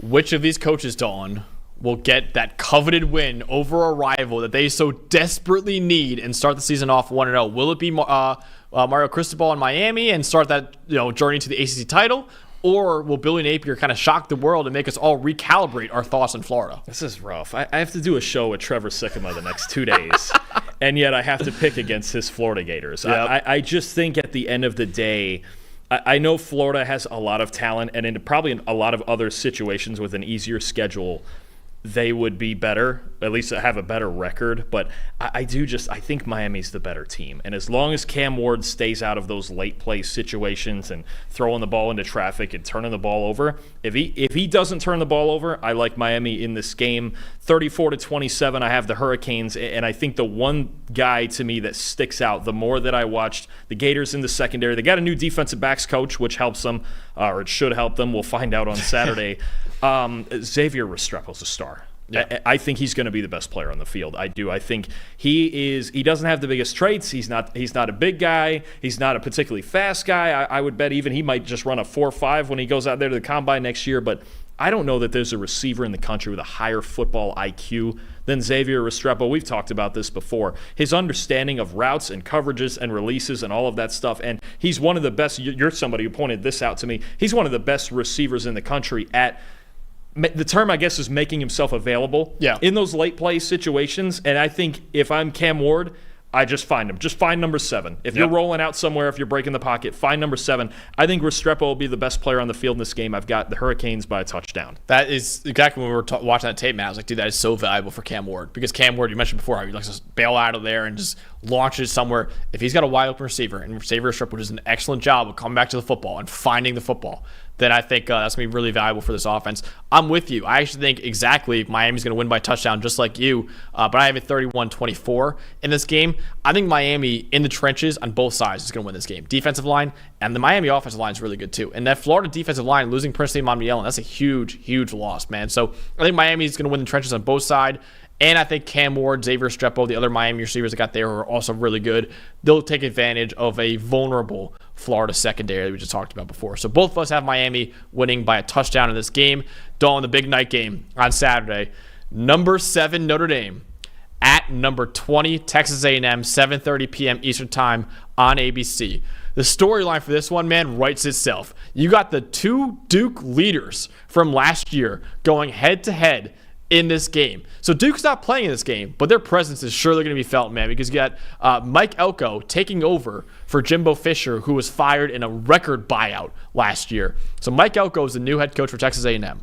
which of these coaches, Dalton, will get that coveted win over a rival that they so desperately need and start the season off 1-0? Will it be Mario Cristobal in Miami and start that journey to the ACC title? Or will Billy Napier kind of shock the world and make us all recalibrate our thoughts on Florida? This is rough. I have to do a show with Trevor Sycamore the next 2 days. and yet I have to pick against his Florida Gators. Yep. I just think at the end of the day, I know Florida has a lot of talent, and in probably a lot of other situations with an easier schedule, they would be better, at least have a better record. But I think Miami's the better team. And as long as Cam Ward stays out of those late play situations and throwing the ball into traffic and turning the ball over, if he doesn't turn the ball over, I like Miami in this game. 34-27, I have the Hurricanes. And I think the one guy to me that sticks out, the more that I watched the Gators in the secondary, they got a new defensive backs coach, which helps them, or it should help them. We'll find out on Saturday. Xavier Restrepo's a star. Yeah. I think he's going to be the best player on the field. I do. I think he doesn't have the biggest traits. He's not a big guy. He's not a particularly fast guy. I would bet even he might just run a 4.5 when he goes out there to the combine next year. But I don't know that there's a receiver in the country with a higher football IQ than Xavier Restrepo. We've talked about this before. His understanding of routes and coverages and releases and all of that stuff. And he's one of the best. You're somebody who pointed this out to me. He's one of the best receivers in the country at – the term, I guess, is making himself available in those late play situations. And I think if I'm Cam Ward, I just find him. Just find number 7. If you're rolling out somewhere, if you're breaking the pocket, find number 7. I think Restrepo will be the best player on the field in this game. I've got the Hurricanes by a touchdown. That is exactly when we were watching that tape, man. I was like, dude, that is so valuable for Cam Ward. Because Cam Ward, you mentioned before, how he likes to bail out of there and just launch it somewhere. If he's got a wide open receiver, and Xavier Restrepo does an excellent job of coming back to the football and finding the football, then I think that's going to be really valuable for this offense. I'm with you. I actually think exactly Miami's going to win by touchdown just like you, but I have it 31-24 in this game. I think Miami in the trenches on both sides is going to win this game. Defensive line and the Miami offensive line is really good too. And that Florida defensive line, losing Prince Monmiel, that's a huge, huge loss, man. So I think Miami is going to win the trenches on both sides. And I think Cam Ward, Xavier Restrepo, the other Miami receivers that got there are also really good. They'll take advantage of a vulnerable Florida secondary that we just talked about before. So both of us have Miami winning by a touchdown in this game. Dawn, the big night game on Saturday. Number 7 Notre Dame at number 20 Texas A&M, 7:30 p.m. Eastern Time on ABC. The storyline for this one, man, writes itself. You got the 2 Duke leaders from last year going head-to-head in this game. So Duke's not playing in this game, but their presence is surely going to be felt, man, because you got Mike Elko taking over for Jimbo Fisher, who was fired in a record buyout last year. So Mike Elko is the new head coach for Texas A&M.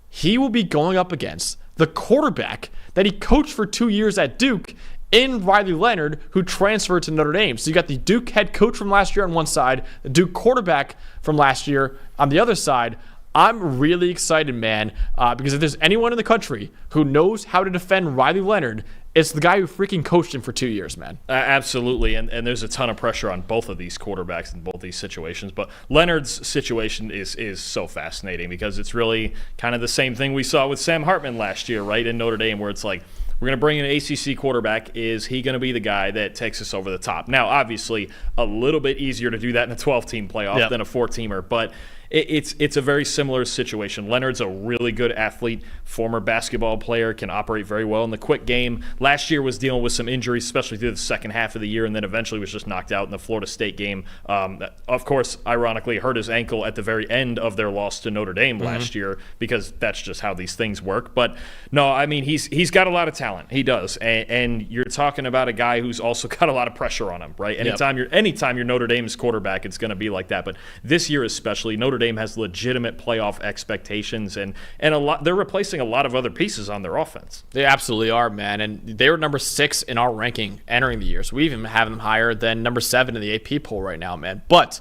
He will be going up against the quarterback that he coached for 2 years at Duke in Riley Leonard, who transferred to Notre Dame. So you got the Duke head coach from last year on one side, the Duke quarterback from last year on the other side. I'm really excited, man, because if there's anyone in the country who knows how to defend Riley Leonard, it's the guy who freaking coached him for 2 years, man. Absolutely, and there's a ton of pressure on both of these quarterbacks in both these situations. But Leonard's situation is so fascinating because it's really kind of the same thing we saw with Sam Hartman last year, right, in Notre Dame, where it's like, we're going to bring in an ACC quarterback. Is he going to be the guy that takes us over the top? Now, obviously, a little bit easier to do that in a 12-team playoff than a 4-teamer, but it's a very similar situation. Leonard's a really good athlete, former basketball player, can operate very well in the quick game. Last year was dealing with some injuries, especially through the second half of the year, and then eventually was just knocked out in the Florida State game. Of course, ironically, hurt his ankle at the very end of their loss to Notre Dame last year, because that's just how these things work. But no, I mean, he's got a lot of talent. He does. And you're talking about a guy who's also got a lot of pressure on him, right? Anytime you're Notre Dame's quarterback, it's going to be like that. But this year especially, Notre Dame has legitimate playoff expectations, and a lot. They're replacing a lot of other pieces on their offense. They absolutely are, man. And they were number 6 in our ranking entering the year. So we even have them higher than number 7 in the AP poll right now, man. But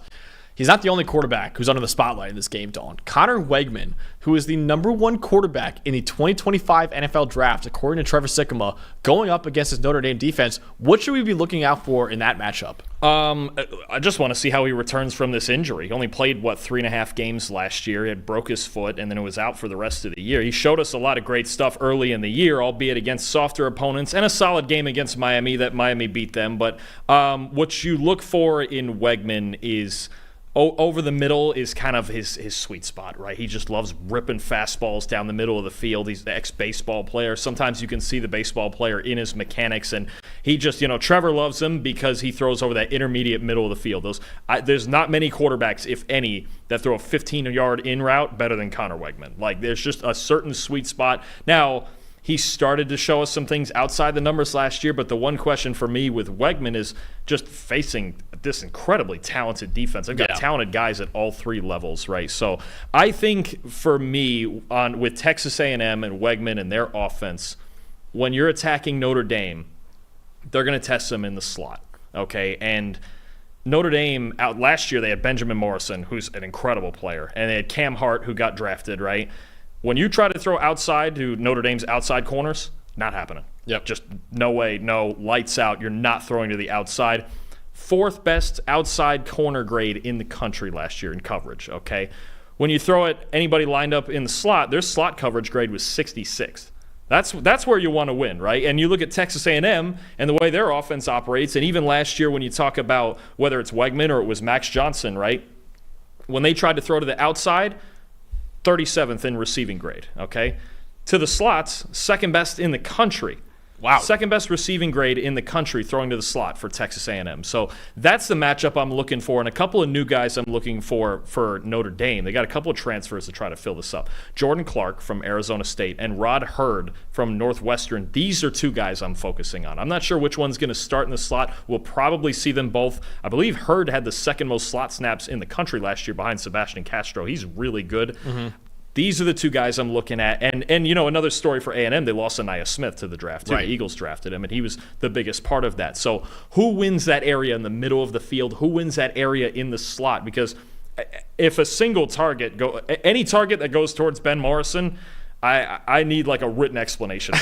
he's not the only quarterback who's under the spotlight in this game, Dawn. Connor Wegman, who is the number 1 quarterback in the 2025 NFL Draft, according to Trevor Sikkema, going up against his Notre Dame defense. What should we be looking out for in that matchup? I just want to see how he returns from this injury. He only played, 3.5 games last year. He had broke his foot, and then it was out for the rest of the year. He showed us a lot of great stuff early in the year, albeit against softer opponents, and a solid game against Miami that Miami beat them. But what you look for in Wegman is over the middle is kind of his sweet spot, right? He just loves ripping fastballs down the middle of the field. He's the ex-baseball player. Sometimes you can see the baseball player in his mechanics, and he just, Trevor loves him because he throws over that intermediate middle of the field. There's not many quarterbacks, if any, that throw a 15-yard in route better than Connor Wegman. Like, there's just a certain sweet spot. Now, He started to show us some things outside the numbers last year, but the one question for me with Weigman is just facing this incredibly talented defense. I've got talented guys at all three levels, right? So I think for me, with Texas A&M and Weigman and their offense, when you're attacking Notre Dame, they're going to test them in the slot, okay? And Notre Dame, out last year, they had Benjamin Morrison, who's an incredible player, and they had Cam Hart, who got drafted, right? When you try to throw outside to Notre Dame's outside corners, not happening. Yep. Just no way, no, lights out. You're not throwing to the outside. Fourth best outside corner grade in the country last year in coverage, okay? When you throw it, anybody lined up in the slot, their slot coverage grade was 66th. That's where you want to win, right? And you look at Texas A&M and the way their offense operates, and even last year when you talk about whether it's Weigman or it was Max Johnson, right? When they tried to throw to the outside, 37th in receiving grade, okay? To the slots, second best in the country. Wow. Second best receiving grade in the country throwing to the slot for Texas A&M. So that's the matchup I'm looking for, and a couple of new guys I'm looking for Notre Dame. They got a couple of transfers to try to fill this up. Jordan Clark from Arizona State and Rod Hurd from Northwestern. These are two guys I'm focusing on. I'm not sure which one's going to start in the slot. We'll probably see them both. I believe Hurd had the second most slot snaps in the country last year behind Sebastian Castro. He's really good. Mm-hmm. These are the two guys I'm looking at. And you know, another story for A&M, they lost Aniyah Smith to the draft, too. Right. The Eagles drafted him, and he was the biggest part of that. So who wins that area in the middle of the field? Who wins that area in the slot? Because if a single target, any target that goes towards Ben Morrison, I need like a written explanation.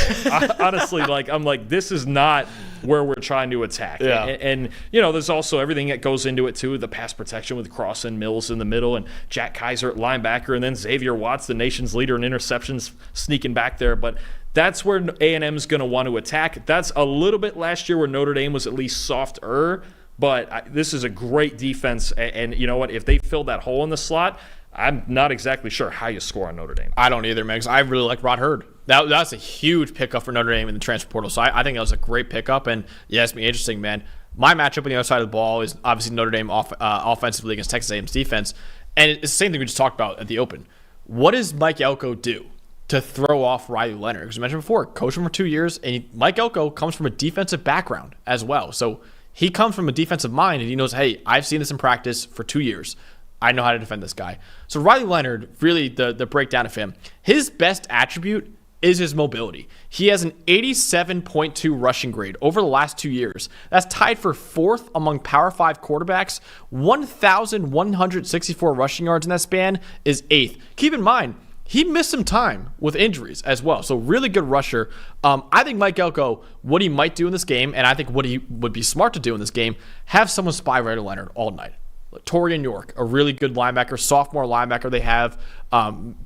Honestly, I'm like, this is not where we're trying to attack. Yeah. And you know, there's also everything that goes into it too, the pass protection with Cross and Mills in the middle and Jack Kaiser at linebacker, and then Xavier Watts, the nation's leader in interceptions, sneaking back there. But that's where A&M's going to want to attack. That's a little bit last year where Notre Dame was at least softer, but this is a great defense. And you know what? If they fill that hole in the slot, I'm not exactly sure how you score on Notre Dame. I don't either, man, because I really like Rod Hurd. That's a huge pickup for Notre Dame in the transfer portal. So I think that was a great pickup. And yeah, it's been interesting, man. My matchup on the other side of the ball is obviously Notre Dame offensively against Texas A&M's defense. And it's the same thing we just talked about at the Open. What does Mike Elko do to throw off Riley Leonard? Because we mentioned before, coached him for 2 years, and Mike Elko comes from a defensive background as well. So he comes from a defensive mind, and he knows, hey, I've seen this in practice for 2 years. I know how to defend this guy. So Riley Leonard, really the breakdown of him, his best attribute is his mobility. He has an 87.2 rushing grade over the last 2 years. That's tied for fourth among Power 5 quarterbacks. 1,164 rushing yards in that span is eighth. Keep in mind, he missed some time with injuries as well. So really good rusher. I think Mike Elko, what he might do in this game, and I think what he would be smart to do in this game, have someone spy Riley Leonard all night. Torian York, a really good linebacker, sophomore linebacker they have.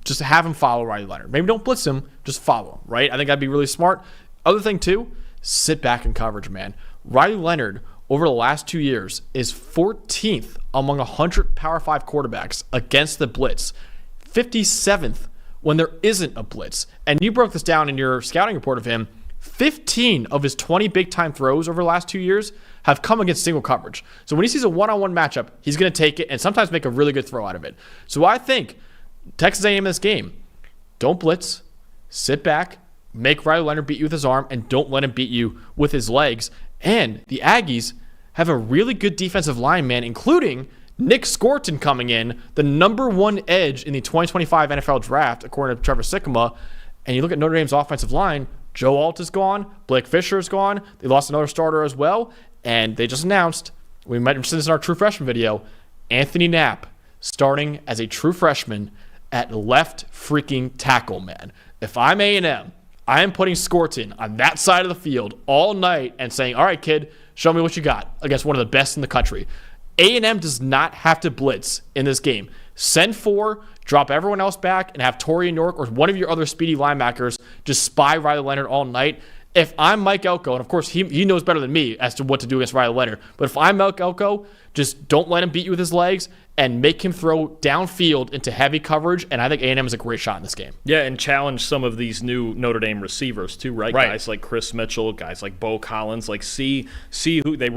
Just have him follow Riley Leonard. Maybe don't blitz him, just follow him, right? I think that'd be really smart. Other thing, too, sit back in coverage, man. Riley Leonard, over the last 2 years, is 14th among 100 Power 5 quarterbacks against the blitz. 57th when there isn't a blitz. And you broke this down in your scouting report of him. 15 of his 20 big-time throws over the last 2 years have come against single coverage. So when he sees a one-on-one matchup, he's going to take it and sometimes make a really good throw out of it. So I think Texas A&M in this game, don't blitz, sit back, make Riley Leonard beat you with his arm, and don't let him beat you with his legs. And the Aggies have a really good defensive line, man, including Nick Scorton coming in, the number one edge in the 2025 NFL Draft, according to Trevor Sikkema. And you look at Notre Dame's offensive line, Joe Alt is gone. Blake Fisher is gone. They lost another starter as well. And they just announced, we might have seen this in our true freshman video, Anthony Knapp starting as a true freshman at left freaking tackle, man. If I'm A&M, I am putting Scorton on that side of the field all night and saying, all right, kid, show me what you got against one of the best in the country. A&M does not have to blitz in this game. Send 4, drop everyone else back, and have Torian York or one of your other speedy linebackers just spy Riley Leonard all night. If I'm Mike Elko, and of course he knows better than me as to what to do against Riley Leonard, but if I'm Mike Elko, just don't let him beat you with his legs and make him throw downfield into heavy coverage, and I think A&M is a great shot in this game. Yeah, and challenge some of these new Notre Dame receivers too, right? Guys like Chris Mitchell, guys like Bo Collins, like see who they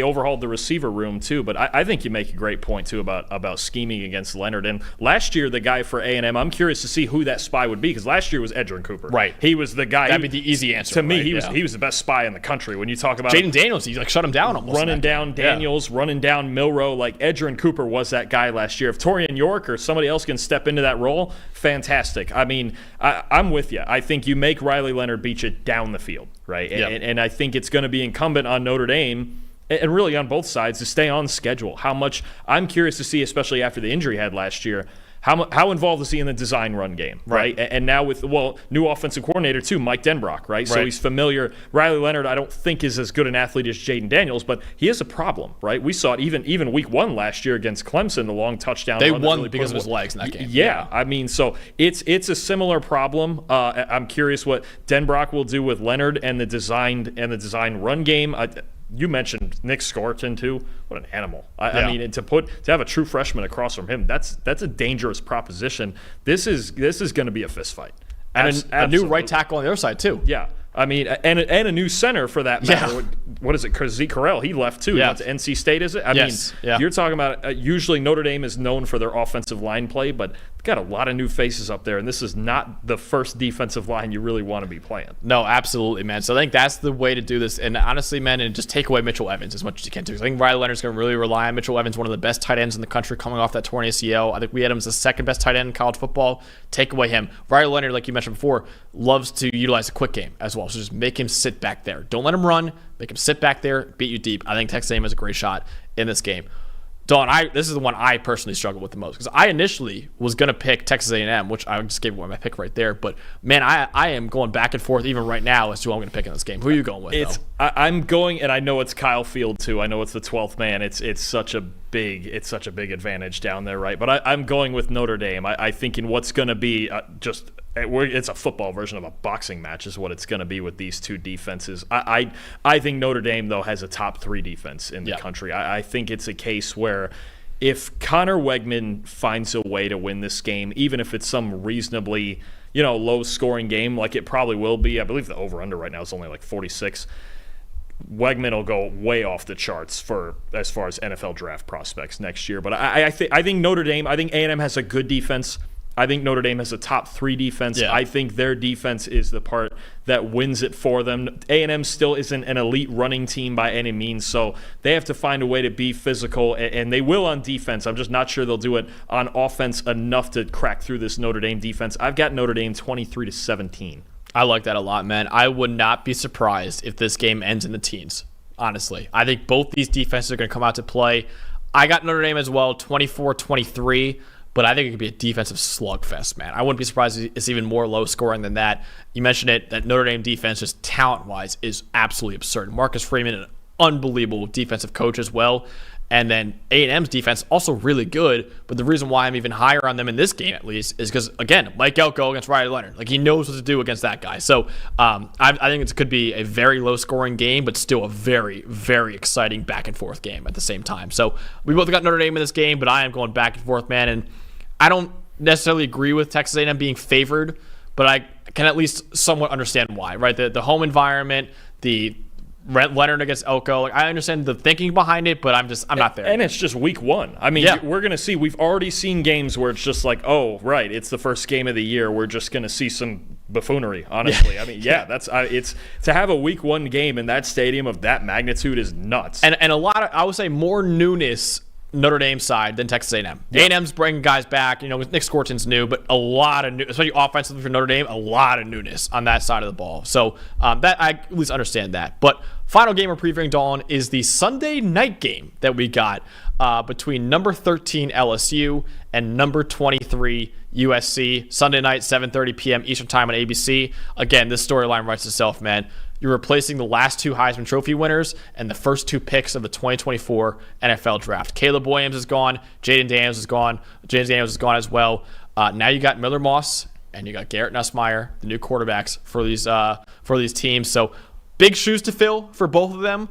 overhauled the receiver room too. But I think you make a great point too about scheming against Leonard. And last year, the guy for A&M, I'm curious to see who that spy would be, because last year was Edgerrin Cooper. Right, he was the guy. That'd be the easy answer to me. Right? He was the best spy in the country. When you talk about Jaden Daniels, he like shut him down almost. Running down Daniels, running down Milroe, like Edgerrin Cooper was that guy last year. If Torian York or somebody else can step into that role, fantastic. I mean, I'm with you. I think you make Riley Leonard beat you down the field, right? Yep. And I think it's going to be incumbent on Notre Dame, and really on both sides, to stay on schedule. How much I'm curious to see, especially after the injury he had last year, how involved is he in the design run game, right? And now with, new offensive coordinator too, Mike Denbrock, right? So he's familiar. Riley Leonard, I don't think is as good an athlete as Jaden Daniels, but he is a problem, right? We saw it even week 1 last year against Clemson, the long touchdown. They run won really because of his legs in that game. Yeah, I mean, so it's a similar problem. I'm curious what Denbrock will do with Leonard and the design run game. You mentioned Nick Scorton too. What an animal! I mean, to have a true freshman across from him, that's a dangerous proposition. This is going to be a fist fight, and a new right tackle on the other side too. Yeah, I mean, and a new center for that matter. Yeah. What is it? Zeke Correll, he left too. Yeah. Went to NC State, is it? I mean, you're talking about usually Notre Dame is known for their offensive line play, but they've got a lot of new faces up there, and this is not the first defensive line you really want to be playing. No, absolutely, man. So I think that's the way to do this. And honestly, man, and just take away Mitchell Evans as much as you can too. I think Riley Leonard's going to really rely on Mitchell Evans, one of the best tight ends in the country coming off that torn ACL. I think we had him as the second best tight end in college football. Take away him. Riley Leonard, like you mentioned before, loves to utilize the quick game as well. So just make him sit back there. Don't let him run. Make him sit back there, beat you deep. I think Texas A&M has a great shot in this game. Dawn, this is the one I personally struggle with the most, because I initially was going to pick Texas A&M, which I just gave away my pick right there. But, man, I am going back and forth even right now as to who I'm going to pick in this game. Who are you going with, I'm going, and I know it's Kyle Field, too. I know it's the 12th man. It's such a big advantage down there, right? But I'm going with Notre Dame. I think in what's going to be it's a football version of a boxing match is what it's going to be with these two defenses. I think Notre Dame, though, has a top 3 defense in the country. I think it's a case where if Connor Wegman finds a way to win this game, even if it's some reasonably low-scoring game like it probably will be, I believe the over-under right now is only like 46, Wegman will go way off the charts as far as NFL draft prospects next year. But I think Notre Dame, I think A&M has a good defense. I think Notre Dame has a top 3 defense. Yeah. I think their defense is the part that wins it for them. A&M still isn't an elite running team by any means, so they have to find a way to be physical, and they will on defense. I'm just not sure they'll do it on offense enough to crack through this Notre Dame defense. I've got Notre Dame 23-17. I like that a lot, man. I would not be surprised if this game ends in the teens, honestly. I think both these defenses are going to come out to play. I got Notre Dame as well, 24-23. But I think it could be a defensive slugfest, man. I wouldn't be surprised if it's even more low scoring than that. You mentioned it, that Notre Dame defense, just talent-wise, is absolutely absurd. Marcus Freeman, an unbelievable defensive coach as well. And then A&M's defense, also really good. But the reason why I'm even higher on them in this game, at least, is because, again, Mike Elko against Riley Leonard. Like, he knows what to do against that guy. So I think it could be a very low-scoring game, but still a very, very exciting back-and-forth game at the same time. So we both got Notre Dame in this game, but I am going back and forth, man. And I don't necessarily agree with Texas A&M being favored, but I can at least somewhat understand why, right? The home environment, the Leonard against Elko. Like, I understand the thinking behind it, but I'm not there. And it's just week 1. I mean, we're going to see. We've already seen games where it's just like, oh, right, it's the first game of the year. We're just going to see some buffoonery, honestly. I mean, it's to have a week 1 game in that stadium of that magnitude is nuts. And a lot of, I would say, more newness Notre Dame side than Texas A&M. Yep. A&M's bringing guys back. Nick Scorton's new, but a lot of new, especially offensively for Notre Dame, a lot of newness on that side of the ball. So that I at least understand that. But final game we're previewing, Dawn, is the Sunday night game that we got between number 13 LSU and number 23 USC. Sunday night, 7:30 p.m. Eastern Time on ABC. Again, this storyline writes itself, man. You're replacing the last 2 Heisman Trophy winners and the first 2 picks of the 2024 NFL Draft. Caleb Williams is gone. Jaden Daniels is gone. James Daniels is gone as well. Now you got Miller Moss and you got Garrett Nussmeier, the new quarterbacks for these teams. So big shoes to fill for both of them.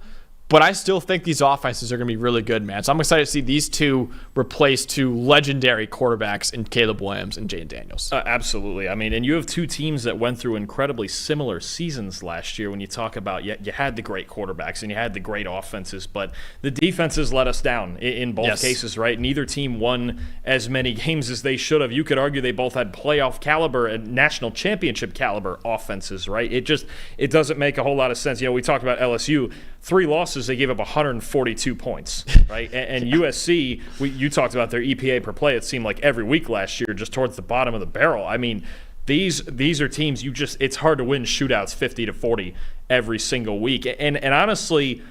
But I still think these offenses are going to be really good, man. So I'm excited to see these two replace two legendary quarterbacks in Caleb Williams and Jaden Daniels. Absolutely. I mean, and you have two teams that went through incredibly similar seasons last year when you talk about you had the great quarterbacks and you had the great offenses, but the defenses let us down in both cases, right? Neither team won as many games as they should have. You could argue they both had playoff caliber and national championship caliber offenses, right? It doesn't make a whole lot of sense. We talked about LSU. 3 losses, they gave up 142 points, right? And USC, you talked about their EPA per play. It seemed like every week last year, just towards the bottom of the barrel. I mean, these are teams it's hard to win shootouts 50-40 every single week. And honestly,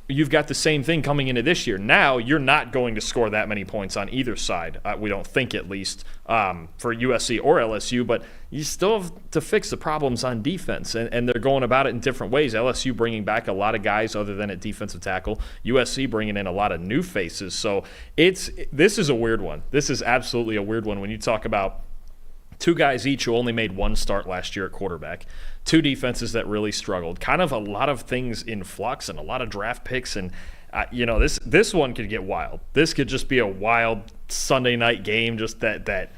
you've got the same thing coming into this year. Now you're not going to score that many points on either side. We don't think, at least, for USC or LSU. But you still have to fix the problems on defense, and they're going about it in different ways. LSU bringing back a lot of guys other than at defensive tackle. USC bringing in a lot of new faces. So this is a weird one. This is absolutely a weird one when you talk about 2 guys each who only made 1 start last year at quarterback, 2 defenses that really struggled, kind of a lot of things in flux and a lot of draft picks. And, this one could get wild. This could just be a wild Sunday night game, just that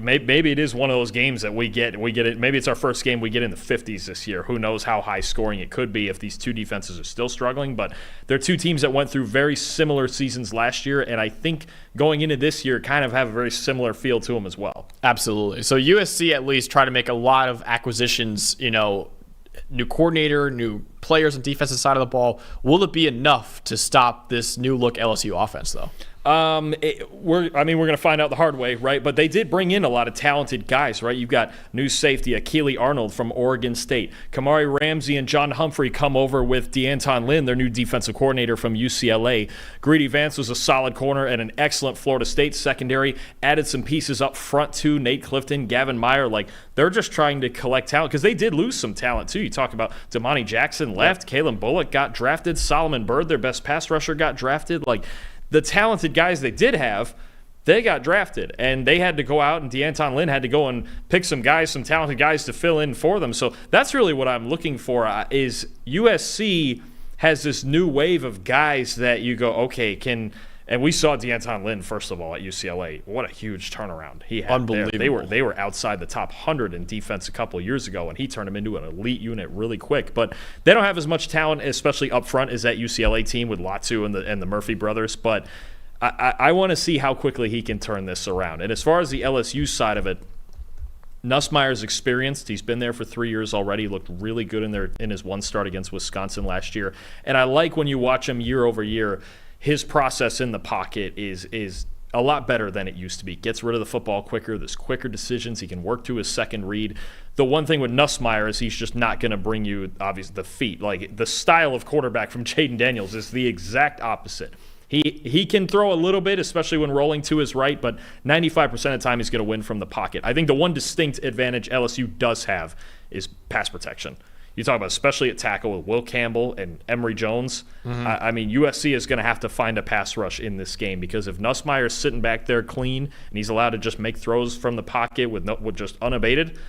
maybe it is one of those games that we get it. Maybe it's our first game we get in the 50s this year. Who knows how high scoring it could be if these 2 defenses are still struggling. But they're 2 teams that went through very similar seasons last year, and I think going into this year kind of have a very similar feel to them as well. Absolutely. So USC at least try to make a lot of acquisitions, new coordinator, new players on the defensive side of the ball. Will it be enough to stop this new look LSU offense, though? We're going to find out the hard way, right? But they did bring in a lot of talented guys, right? You've got new safety Akili Arnold from Oregon State. Kamari Ramsey and John Humphrey come over with DeAnton Lynn, their new defensive coordinator from UCLA. Greedy Vance was a solid corner and an excellent Florida State secondary. Added some pieces up front too. Nate Clifton, Gavin Meyer. They're just trying to collect talent because they did lose some talent too. You talk about Damani Jackson left. Kalen Bullock got drafted. Solomon Byrd, their best pass rusher, got drafted. The talented guys they did have, they got drafted, and they had to go out, and DeAnton Lynn had to go and pick some talented guys to fill in for them. So that's really what I'm looking for. Is USC has this new wave of guys that you go, okay, and we saw DeAnton Lynn, first of all, at UCLA. What a huge turnaround he had. Unbelievable. They were outside the top 100 in defense a couple of years ago, and he turned them into an elite unit really quick. But they don't have as much talent, especially up front, as that UCLA team with Latu and the Murphy brothers. But I want to see how quickly he can turn this around. And as far as the LSU side of it, Nussmeier's experienced. He's been there for 3 years already. He looked really good in his 1 start against Wisconsin last year. And I like when you watch him year over year, his process in the pocket is a lot better than it used to be. Gets rid of the football quicker. There's quicker decisions. He can work to his second read. The one thing with Nussmeier is he's just not going to bring you, obviously, the feet. The style of quarterback from Jaden Daniels is the exact opposite. He can throw a little bit, especially when rolling to his right, but 95% of the time he's going to win from the pocket. I think the one distinct advantage LSU does have is pass protection. You talk about especially at tackle with Will Campbell and Emory Jones. Mm-hmm. USC is going to have to find a pass rush in this game because if Nussmeier's sitting back there clean and he's allowed to just make throws from the pocket with just unabated,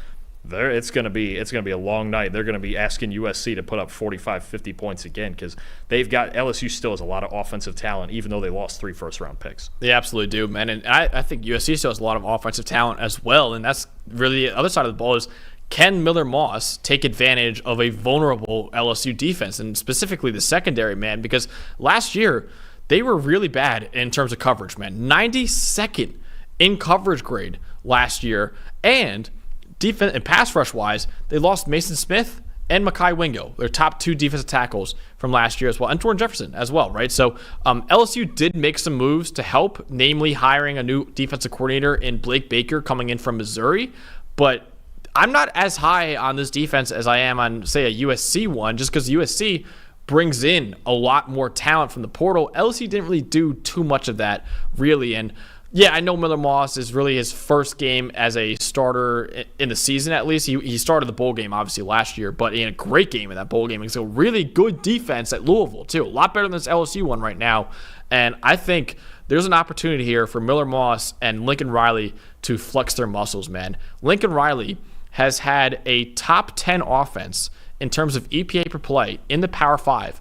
it's going to be a long night. They're going to be asking USC to put up 45, 50 points again because LSU still has a lot of offensive talent, even though they lost 3 first-round picks. They absolutely do, man. And I think USC still has a lot of offensive talent as well, and that's really the other side of the ball is, can Miller Moss take advantage of a vulnerable LSU defense, and specifically the secondary, man? Because last year, they were really bad in terms of coverage, man. 92nd in coverage grade last year. And defense and pass rush-wise, they lost Mason Smith and Mekhi Wingo, their top 2 defensive tackles from last year as well, and Torrin Jefferson as well, right? So LSU did make some moves to help, namely hiring a new defensive coordinator in Blake Baker coming in from Missouri, but I'm not as high on this defense as I am on, say, a USC one, just because USC brings in a lot more talent from the portal. LSU didn't really do too much of that, really. And, yeah, I know Miller Moss is really his first game as a starter in the season, at least. He started the bowl game, obviously, last year, but in a great game in that bowl game. It's a really good defense at Louisville, too. A lot better than this LSU one right now. And I think there's an opportunity here for Miller Moss and Lincoln Riley to flex their muscles, man. Lincoln Riley has had a top 10 offense in terms of EPA per play in the Power 5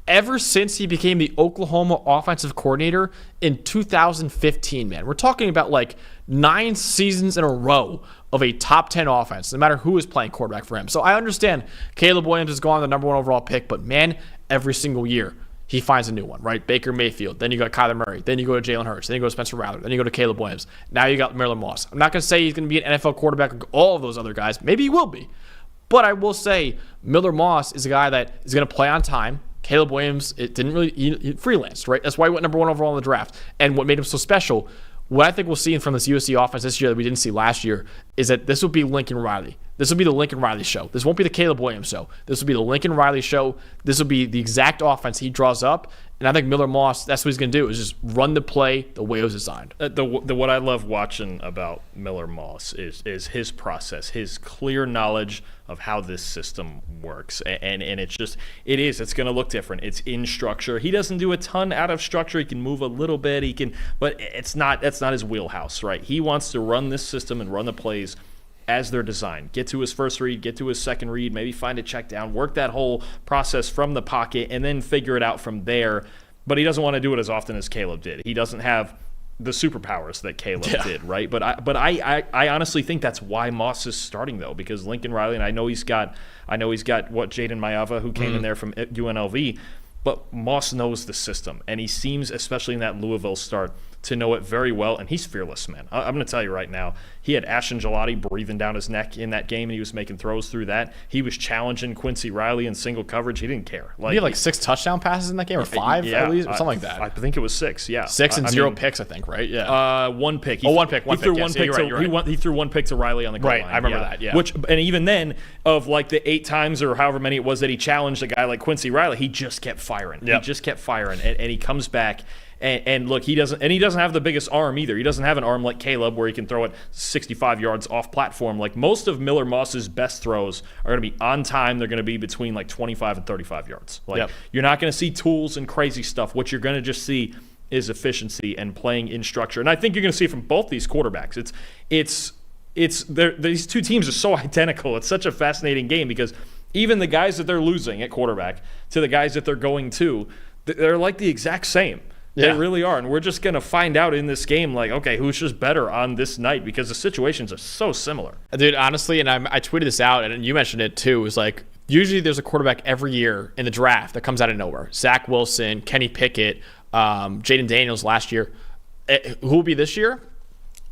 ever since he became the Oklahoma offensive coordinator in 2015, man. We're talking about like 9 seasons in a row of a top 10 offense, no matter who is playing quarterback for him. So I understand Caleb Williams has gone the number 1 overall pick, but man, every single year he finds a new one, right? Baker Mayfield, then you got Kyler Murray, then you go to Jalen Hurts, then you go to Spencer Rattler, then you go to Caleb Williams. Now you got Miller Moss. I'm not going to say he's going to be an NFL quarterback like all of those other guys. Maybe he will be. But I will say Miller Moss is a guy that is going to play on time. Caleb Williams, it didn't really he freelanced, right? That's why he went number 1 overall in the draft. And what made him so special, what I think we'll see from this USC offense this year that we didn't see last year, is that this will be Lincoln Riley. This will be the Lincoln Riley show. This won't be the Caleb Williams show. This will be the Lincoln Riley show. This will be the exact offense he draws up. And I think Miller Moss, that's what he's going to do, is just run the play the way it was designed. What I love watching about Miller Moss is his process, his clear knowledge of how this system works. And it's going to look different. It's in structure. He doesn't do a ton out of structure. He can move a little bit. But that's not his wheelhouse, right? He wants to run this system and run the plays as they're designed. Get to his first read, get to his second read, maybe find a check down, work that whole process from the pocket, and then figure it out from there. But he doesn't want to do it as often as Caleb did. He doesn't have the superpowers that Caleb did, right? But I honestly think that's why Moss is starting, though, because Lincoln Riley, and I know he's got what, Jaden Maiava, who came in there from UNLV, but Moss knows the system, and he seems, especially in that Louisville start, to know it very well, and he's fearless, man. I'm going to tell you right now, he had Ashton Gelati breathing down his neck in that game, and he was making throws through that. He was challenging Quincy Riley in single coverage. He didn't care. He had like 6 touchdown passes in that game, or 5 at least, or something like that. I think it was 6, yeah. 6 and 0 picks, I think, right? Yeah. 1 pick. One pick. He threw 1 pick to Riley on the goal line. Right, I remember that, yeah. And even then, of like the 8 times or however many it was that he challenged a guy like Quincy Riley, he just kept firing. Yep. He just kept firing, and he comes back. And look, he doesn't have the biggest arm either. He doesn't have an arm like Caleb where he can throw it 65 yards off platform. Like most of Miller Moss's best throws are going to be on time. They're going to be between like 25 and 35 yards. Like You're not going to see tools and crazy stuff. What you're going to just see is efficiency and playing in structure. And I think you're going to see it from both these quarterbacks. These two teams are so identical. It's such a fascinating game because even the guys that they're losing at quarterback to the guys that they're going to, they're like the exact same. They really are. And we're just going to find out in this game, like, okay, who's just better on this night because the situations are so similar. Dude, honestly, and I tweeted this out, and you mentioned it too, is like usually there's a quarterback every year in the draft that comes out of nowhere. Zach Wilson, Kenny Pickett, Jaden Daniels last year. Who will be this year?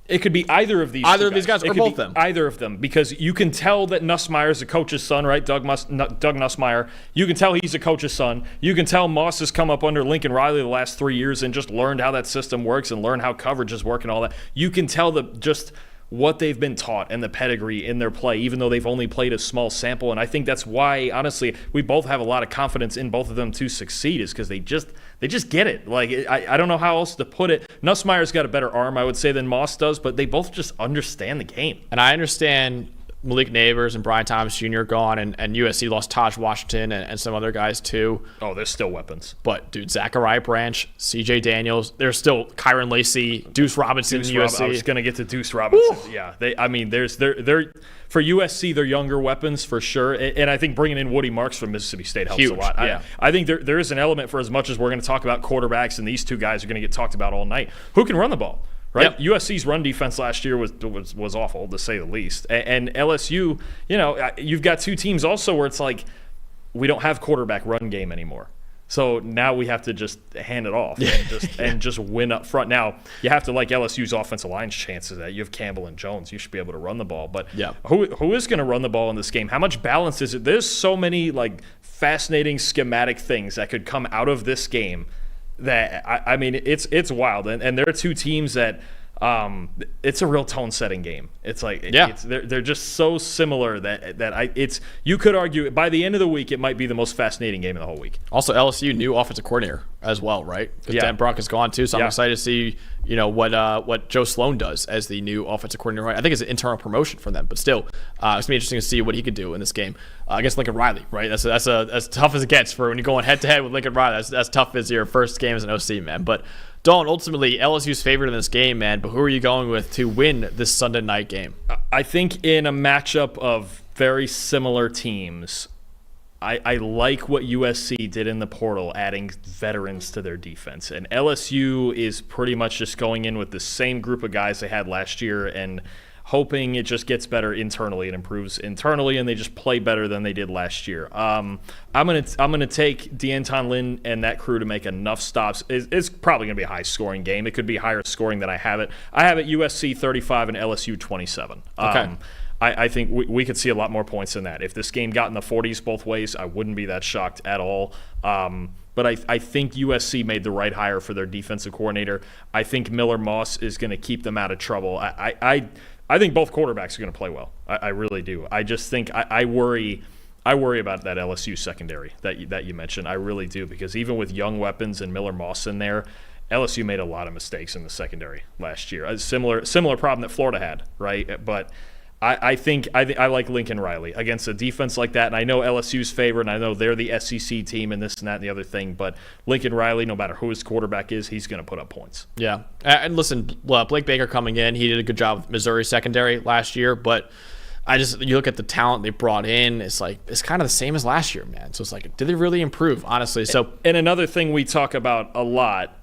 It could be either of these guys or both of them. Either of them, because you can tell that Nussmeier is a coach's son, right? Doug Nussmeier. You can tell he's a coach's son. You can tell Moss has come up under Lincoln Riley the last 3 years and just learned how that system works and learned how coverages work and all that. You can tell just what they've been taught and the pedigree in their play, even though they've only played a small sample. And I think that's why, honestly, we both have a lot of confidence in both of them to succeed, is because they just get it. Like, I don't know how else to put it. Nussmeier's got a better arm, I would say, than Moss does, but they both just understand the game. And I understand Malik Neighbors and Brian Thomas Jr. gone, and USC lost Taj Washington and some other guys too. Oh, there's still weapons. But, dude, Zachariah Branch, CJ Daniels, there's still Kyron Lacey, Deuce Robinson in USC. I was going to get to Deuce Robinson. Woo! Yeah. They're for USC, they're younger weapons for sure. And I think bringing in Woody Marks from Mississippi State helps a lot. Yeah. I think there is an element, for as much as we're going to talk about quarterbacks, and these two guys are going to get talked about all night, who can run the ball. Right, yep. USC's run defense last year was awful, to say the least. And LSU, you've got two teams also where it's like we don't have quarterback run game anymore. So now we have to just hand it off and just win up front. Now you have to like LSU's offensive line's chances that you have Campbell and Jones. You should be able to run the ball. But who is going to run the ball in this game? How much balance is it? There's so many like fascinating schematic things that could come out of this game. That I mean, it's wild, and there are two teams that it's a real tone-setting game. It's like they're just so similar that you could argue by the end of the week it might be the most fascinating game of the whole week. Also, LSU new offensive coordinator as well, right? Because Dan Brock is gone too, so I'm excited to see what Joe Sloan does as the new offensive coordinator. I think it's an internal promotion for them, but still, it's gonna be interesting to see what he could do in this game against Lincoln Riley. Right, that's as tough as it gets for when you're going head to head with Lincoln Riley. That's tough as your first game as an OC, man. But Dalton, ultimately, LSU's favorite in this game, man. But who are you going with to win this Sunday night game? I think in a matchup of very similar teams, I like what USC did in the portal, adding veterans to their defense. And LSU is pretty much just going in with the same group of guys they had last year and hoping it just gets better internally and improves internally, and they just play better than they did last year. I'm gonna take D'Anton Lynn and that crew to make enough stops. It's probably gonna be a high-scoring game. It could be higher scoring than I have it. I have it USC 35 and LSU 27. Okay. I think we could see a lot more points than that. If this game got in the 40s both ways, I wouldn't be that shocked at all. But I think USC made the right hire for their defensive coordinator. I think Miller Moss is going to keep them out of trouble. I think both quarterbacks are going to play well. I really do. I just think I worry about that LSU secondary that you mentioned. I really do, because even with young weapons and Miller Moss in there, LSU made a lot of mistakes in the secondary last year. A similar problem that Florida had, right? But I think I like Lincoln Riley against a defense like that. And I know LSU's favorite, and I know they're the SEC team and this and that and the other thing. But Lincoln Riley, no matter who his quarterback is, he's going to put up points. Yeah. And listen, Blake Baker coming in, he did a good job with Missouri secondary last year. But you look at the talent they brought in, it's kind of the same as last year, man. So it's like, did they really improve, honestly? And another thing we talk about a lot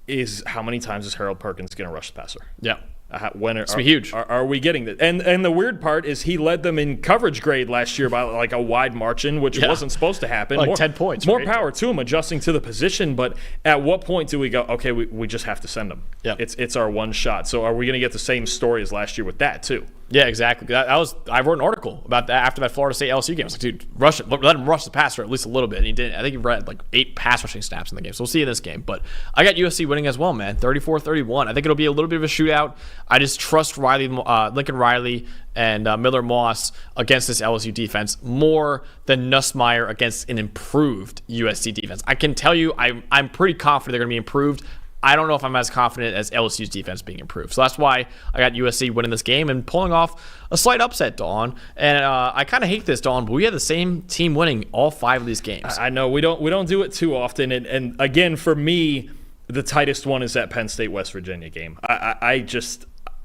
is how many times is Harold Perkins going to rush the passer? Yeah. It's huge. Are we getting that? And the weird part is he led them in coverage grade last year by like a wide margin, which wasn't supposed to happen. Like 10 points. More right? power to him adjusting to the position. But at what point do we go, okay, we just have to send him? Yeah. It's our one shot. So are we going to get the same story as last year with that too? Yeah, exactly. I wrote an article about that after that Florida State LSU game. I was like, dude, rush it. Let him rush the passer at least a little bit. And he didn't. I think he read like 8 pass rushing snaps in the game. So we'll see in this game. But I got USC winning as well, man. 34-31. I think it'll be a little bit of a shootout. I just trust Lincoln Riley and Miller Moss against this LSU defense more than Nussmeier against an improved USC defense. I can tell you I'm pretty confident they're going to be improved. I don't know if I'm as confident as LSU's defense being improved. So that's why I got USC winning this game and pulling off a slight upset, Dawn. And I kind of hate this, Dawn, but we had the same team winning all 5 of these games. I know we don't do it too often. And again, for me, the tightest one is that Penn State West Virginia game.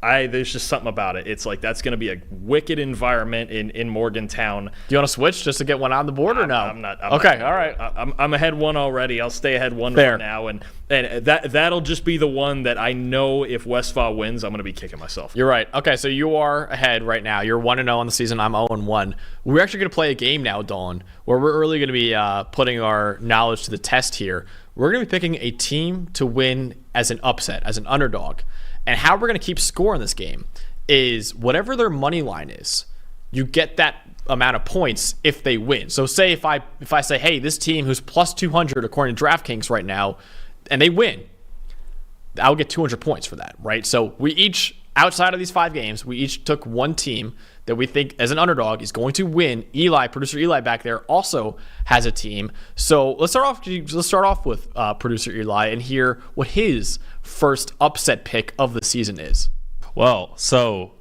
There's just something about it. It's like that's going to be a wicked environment in Morgantown. Do you want to switch just to get one on the board or no? I'm not. All right. I'm ahead 1 already. I'll stay ahead 1 Fair. for now, and that'll just be the one that I know if Westphal wins, I'm going to be kicking myself. You're right. Okay, so you are ahead right now. You're 1-0 on the season. I'm 0-1. We're actually going to play a game now, Dawn, where we're really going to be putting our knowledge to the test here. We're going to be picking a team to win as an upset, as an underdog. And how we're going to keep score in this game is whatever their money line is, you get that amount of points if they win. So say if I say, hey, this team who's plus 200 according to DraftKings right now, and they win, I'll get 200 points for that, right? So we each, outside of these 5 games, we each took one team that we think as an underdog is going to win. Producer Eli back there also has a team. So let's start off with producer Eli and hear what his first upset pick of the season is. Well, so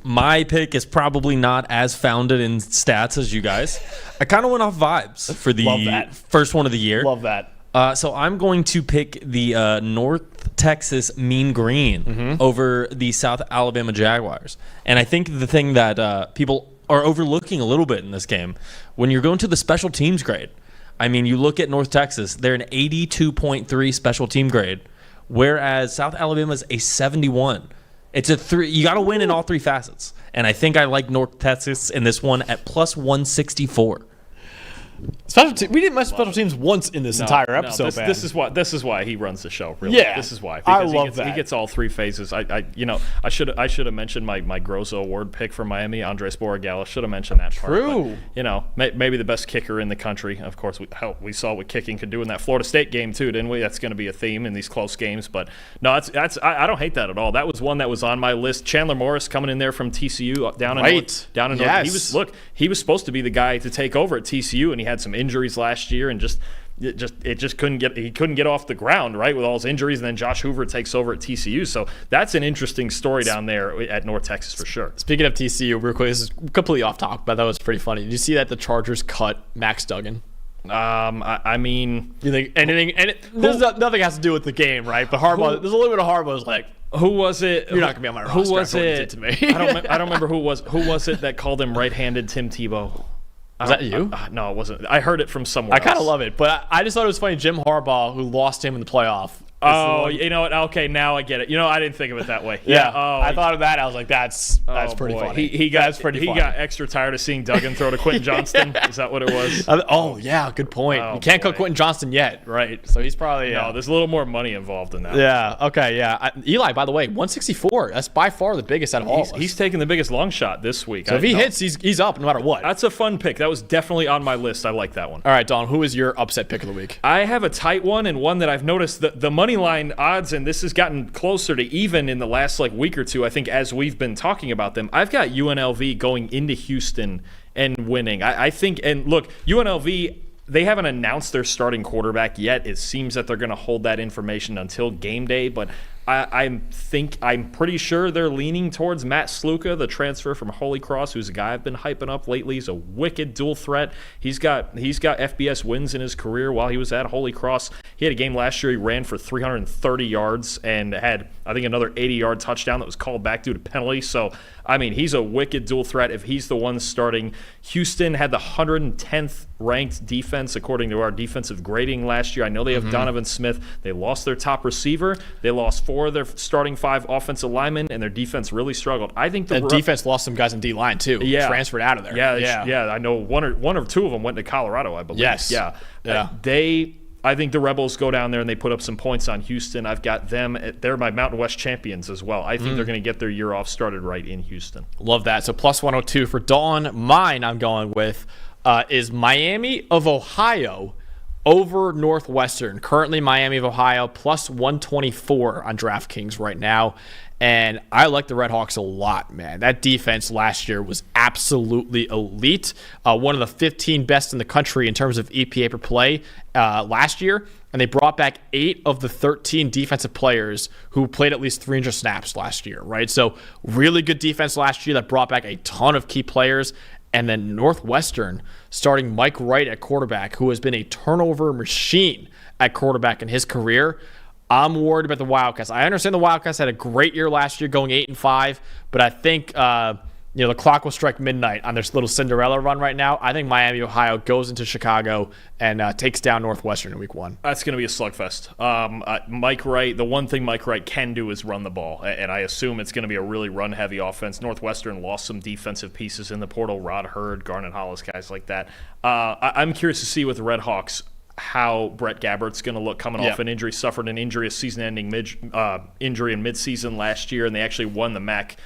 my pick is probably not as founded in stats as you guys. I kind of went off vibes for the first one of the year. Love that. So I'm going to pick the North Texas Mean Green over the South Alabama Jaguars. And I think the thing that people are overlooking a little bit in this game, when you're going to the special teams grade, I mean, you look at North Texas, they're an 82.3 special team grade, whereas South Alabama's a 71. It's a 3. You got to win in all 3 facets. And I think I like North Texas in this one at plus 164. We didn't mention special teams once in this entire episode. This is why he runs the show. Really. Yeah, this is why. I love that he gets all 3 phases. I should have mentioned my Grosso Award pick for Miami, Andres Borregales. Should have mentioned that part. True. But, maybe the best kicker in the country. Of course, we saw what kicking could do in that Florida State game too, didn't we? That's going to be a theme in these close games. But no, I don't hate that at all. That was one that was on my list. Chandler Morris coming in there from TCU down in North. North. He was supposed to be the guy to take over at TCU, and he had some injuries last year and couldn't get off the ground, right, with all his injuries, and then Josh Hoover takes over at TCU. So that's an interesting story down there at North Texas for sure. Speaking of TCU, real quick, this is completely off topic, but that was pretty funny. Did you see that the Chargers cut Max Duggan? I mean, you think anything? And nothing has to do with the game, right? But Harbaugh, there's a little bit of Harbaugh's like, who was it? You're not gonna be on my roster. Who was it? To me. I don't remember who was it that called him right-handed Tim Tebow. Was that you? No, it wasn't. I heard it from somewhere I kind of else. love it, but I just thought it was funny. Jim Harbaugh, who lost him in the playoff. Oh, you know what? Okay, now I get it. I didn't think of it that way. Yeah. Oh, I thought of that. I was like, that's pretty boy. funny. He got extra tired of seeing Duggan throw to Quentin Johnston. Is that what it was? Yeah, good point. Oh, you can't boy. cook Quentin Johnston yet, right? So he's probably No, there's a little more money involved in that. Yeah. Okay. Yeah. Eli, by the way, 164. That's by far the biggest out of all of us. He's taking the biggest long shot this week. So if he hits, he's up no matter what. That's a fun pick. That was definitely on my list. I like that one. All right, Don. Who is your upset pick of the week? I have a tight one and one that I've noticed the money line odds, and this has gotten closer to even in the last week or two. I think as we've been talking about them, I've got UNLV going into Houston and winning. I think, and look, UNLV, they haven't announced their starting quarterback yet. It seems that they're going to hold that information until game day, but I'm pretty sure they're leaning towards Matt Sluka, the transfer from Holy Cross, who's a guy I've been hyping up lately. He's a wicked dual threat. He's got FBS wins in his career while he was at Holy Cross. He had a game last year. He ran for 330 yards and had, I think, another 80-yard touchdown that was called back due to penalty. So, I mean, he's a wicked dual threat if he's the one starting. Houston had the 110th ranked defense according to our defensive grading last year. I know they have Donovan Smith. They lost their top receiver. They lost 4 of their starting 5 offensive linemen, and their defense really struggled. I think the defense lost some guys in D-line too. Yeah. Transferred out of there. Yeah. I know one or two of them went to Colorado, I believe. Yes. Yeah. I think the Rebels go down there and they put up some points on Houston. I've got them. They're my Mountain West champions as well. I think they're going to get their year off started right in Houston. Love that. So plus 102 for Dawn. Mine I'm going with is Miami of Ohio over Northwestern. Currently Miami of Ohio plus 124 on DraftKings right now. And I like the Red Hawks a lot, man. That defense last year was absolutely elite. One of the 15 best in the country in terms of EPA per play last year. And they brought back 8 of the 13 defensive players who played at least 300 snaps last year, right? So really good defense last year that brought back a ton of key players. And then Northwestern starting Mike Wright at quarterback, who has been a turnover machine at quarterback in his career. I'm worried about the Wildcats. I understand the Wildcats had a great year last year going 8-5, but I think the clock will strike midnight on this little Cinderella run right now. I think Miami, Ohio goes into Chicago and takes down Northwestern in week 1. That's going to be a slugfest. Mike Wright, the one thing Mike Wright can do is run the ball, and I assume it's going to be a really run-heavy offense. Northwestern lost some defensive pieces in the portal, Rod Hurd, Garnet Hollis, guys like that. I'm curious to see with the Red Hawks how Brett Gabbert's going to look coming off an injury. Suffered an injury, a season-ending injury in midseason last year, and they actually won the MAC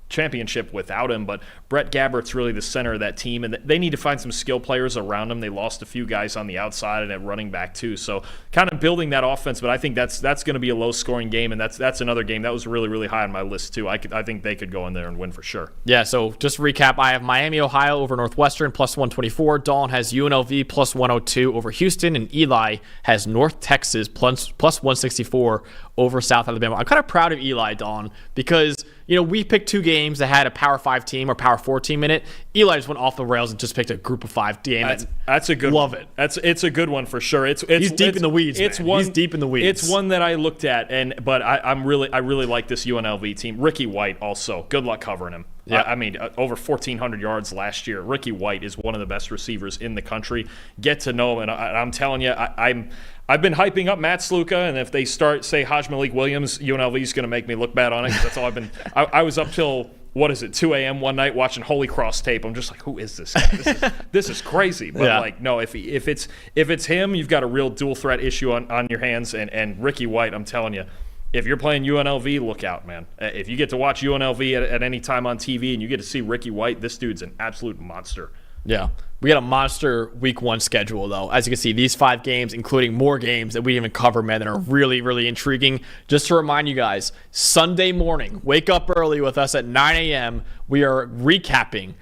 championship without him. But Brett Gabbert's really the center of that team, and they need to find some skill players around him. They lost a few guys on the outside and at running back too. So kind of building that offense, but I think that's going to be a low-scoring game, and that's another game that was really, really high on my list too. I think they could go in there and win for sure. Yeah, so just to recap, I have Miami, Ohio over Northwestern plus 124. Dawn has UNLV plus 102 over Houston, and Eli has North Texas plus 164 over South Alabama. I'm kind of proud of Eli, Dawn, because we picked 2 games that had a Power 5 team or Power 4 team in it. Eli just went off the rails and just picked a Group of 5 game. That's a good love one. it. It's a good one for sure. He's deep in the weeds. He's deep in the weeds. It's one that I looked at, but I really like this UNLV team. Ricky White also. Good luck covering him. Yeah, I mean, over 1,400 yards last year. Ricky White is one of the best receivers in the country. Get to know him, and I'm telling you, I've been hyping up Matt Sluka, and if they say Haj Malik Williams, UNLV is going to make me look bad on it, because that's all I've been. I was up till 2 a.m. one night watching Holy Cross tape. I'm just like, who is this guy? This is crazy. But no, if it's him, you've got a real dual threat issue on your hands. And Ricky White, I'm telling you, if you're playing UNLV, look out, man. If you get to watch UNLV at any time on TV and you get to see Ricky White, this dude's an absolute monster. Yeah. We got a monster week 1 schedule, though. As you can see, these 5 games, including more games that we didn't even cover, man, that are really, really intriguing. Just to remind you guys, Sunday morning, wake up early with us at 9 a.m. We are recapping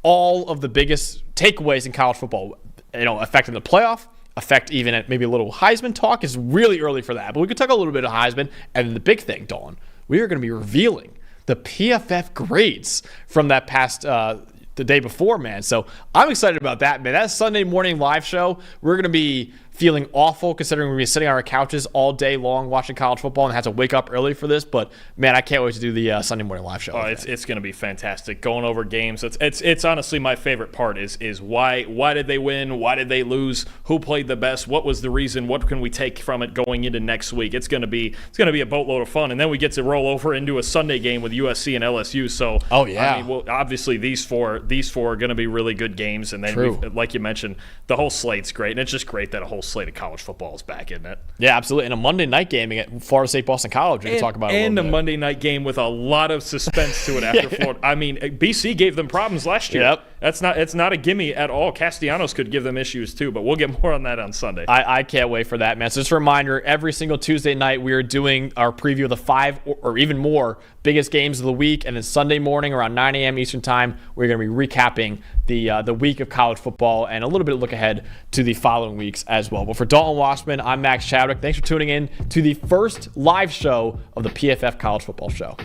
all of the biggest takeaways in college football, affecting the playoff, affect even at maybe a little Heisman talk. Is really early for that, but we could talk a little bit of Heisman. And the big thing, Dawn, we are going to be revealing the PFF grades from that past the day before, man. So I'm excited about that, man. That Sunday morning live show, we're going to be feeling awful considering we've been sitting on our couches all day long watching college football and had to wake up early for this. But man, I can't wait to do the Sunday morning live show. Oh, it's going to be fantastic going over games. It's honestly my favorite part is why did they win? Why did they lose? Who played the best? What was the reason? What can we take from it going into next week? It's going to be a boatload of fun, and then we get to roll over into a Sunday game with USC and LSU. So oh yeah, I mean, well, obviously these four are going to be really good games, and then like you mentioned, the whole slate's great, and it's just great that a whole slate of college football is back, isn't it? Yeah, absolutely. And a Monday night game at Florida State Boston College. We can talk about it and a little bit. Monday night game with a lot of suspense to it after Florida. I mean, BC gave them problems last year. Yep. It's not a gimme at all. Castellanos could give them issues too, but we'll get more on that on Sunday. I can't wait for that, man. So just a reminder, every single Tuesday night we are doing our preview of the 5 or even more biggest games of the week, and then Sunday morning around 9 a.m. Eastern time, we're going to be recapping the week of college football and a little bit of look ahead to the following weeks as well. But for Dalton Wasserman, I'm Max Chadwick. Thanks for tuning in to the first live show of the PFF College Football Show.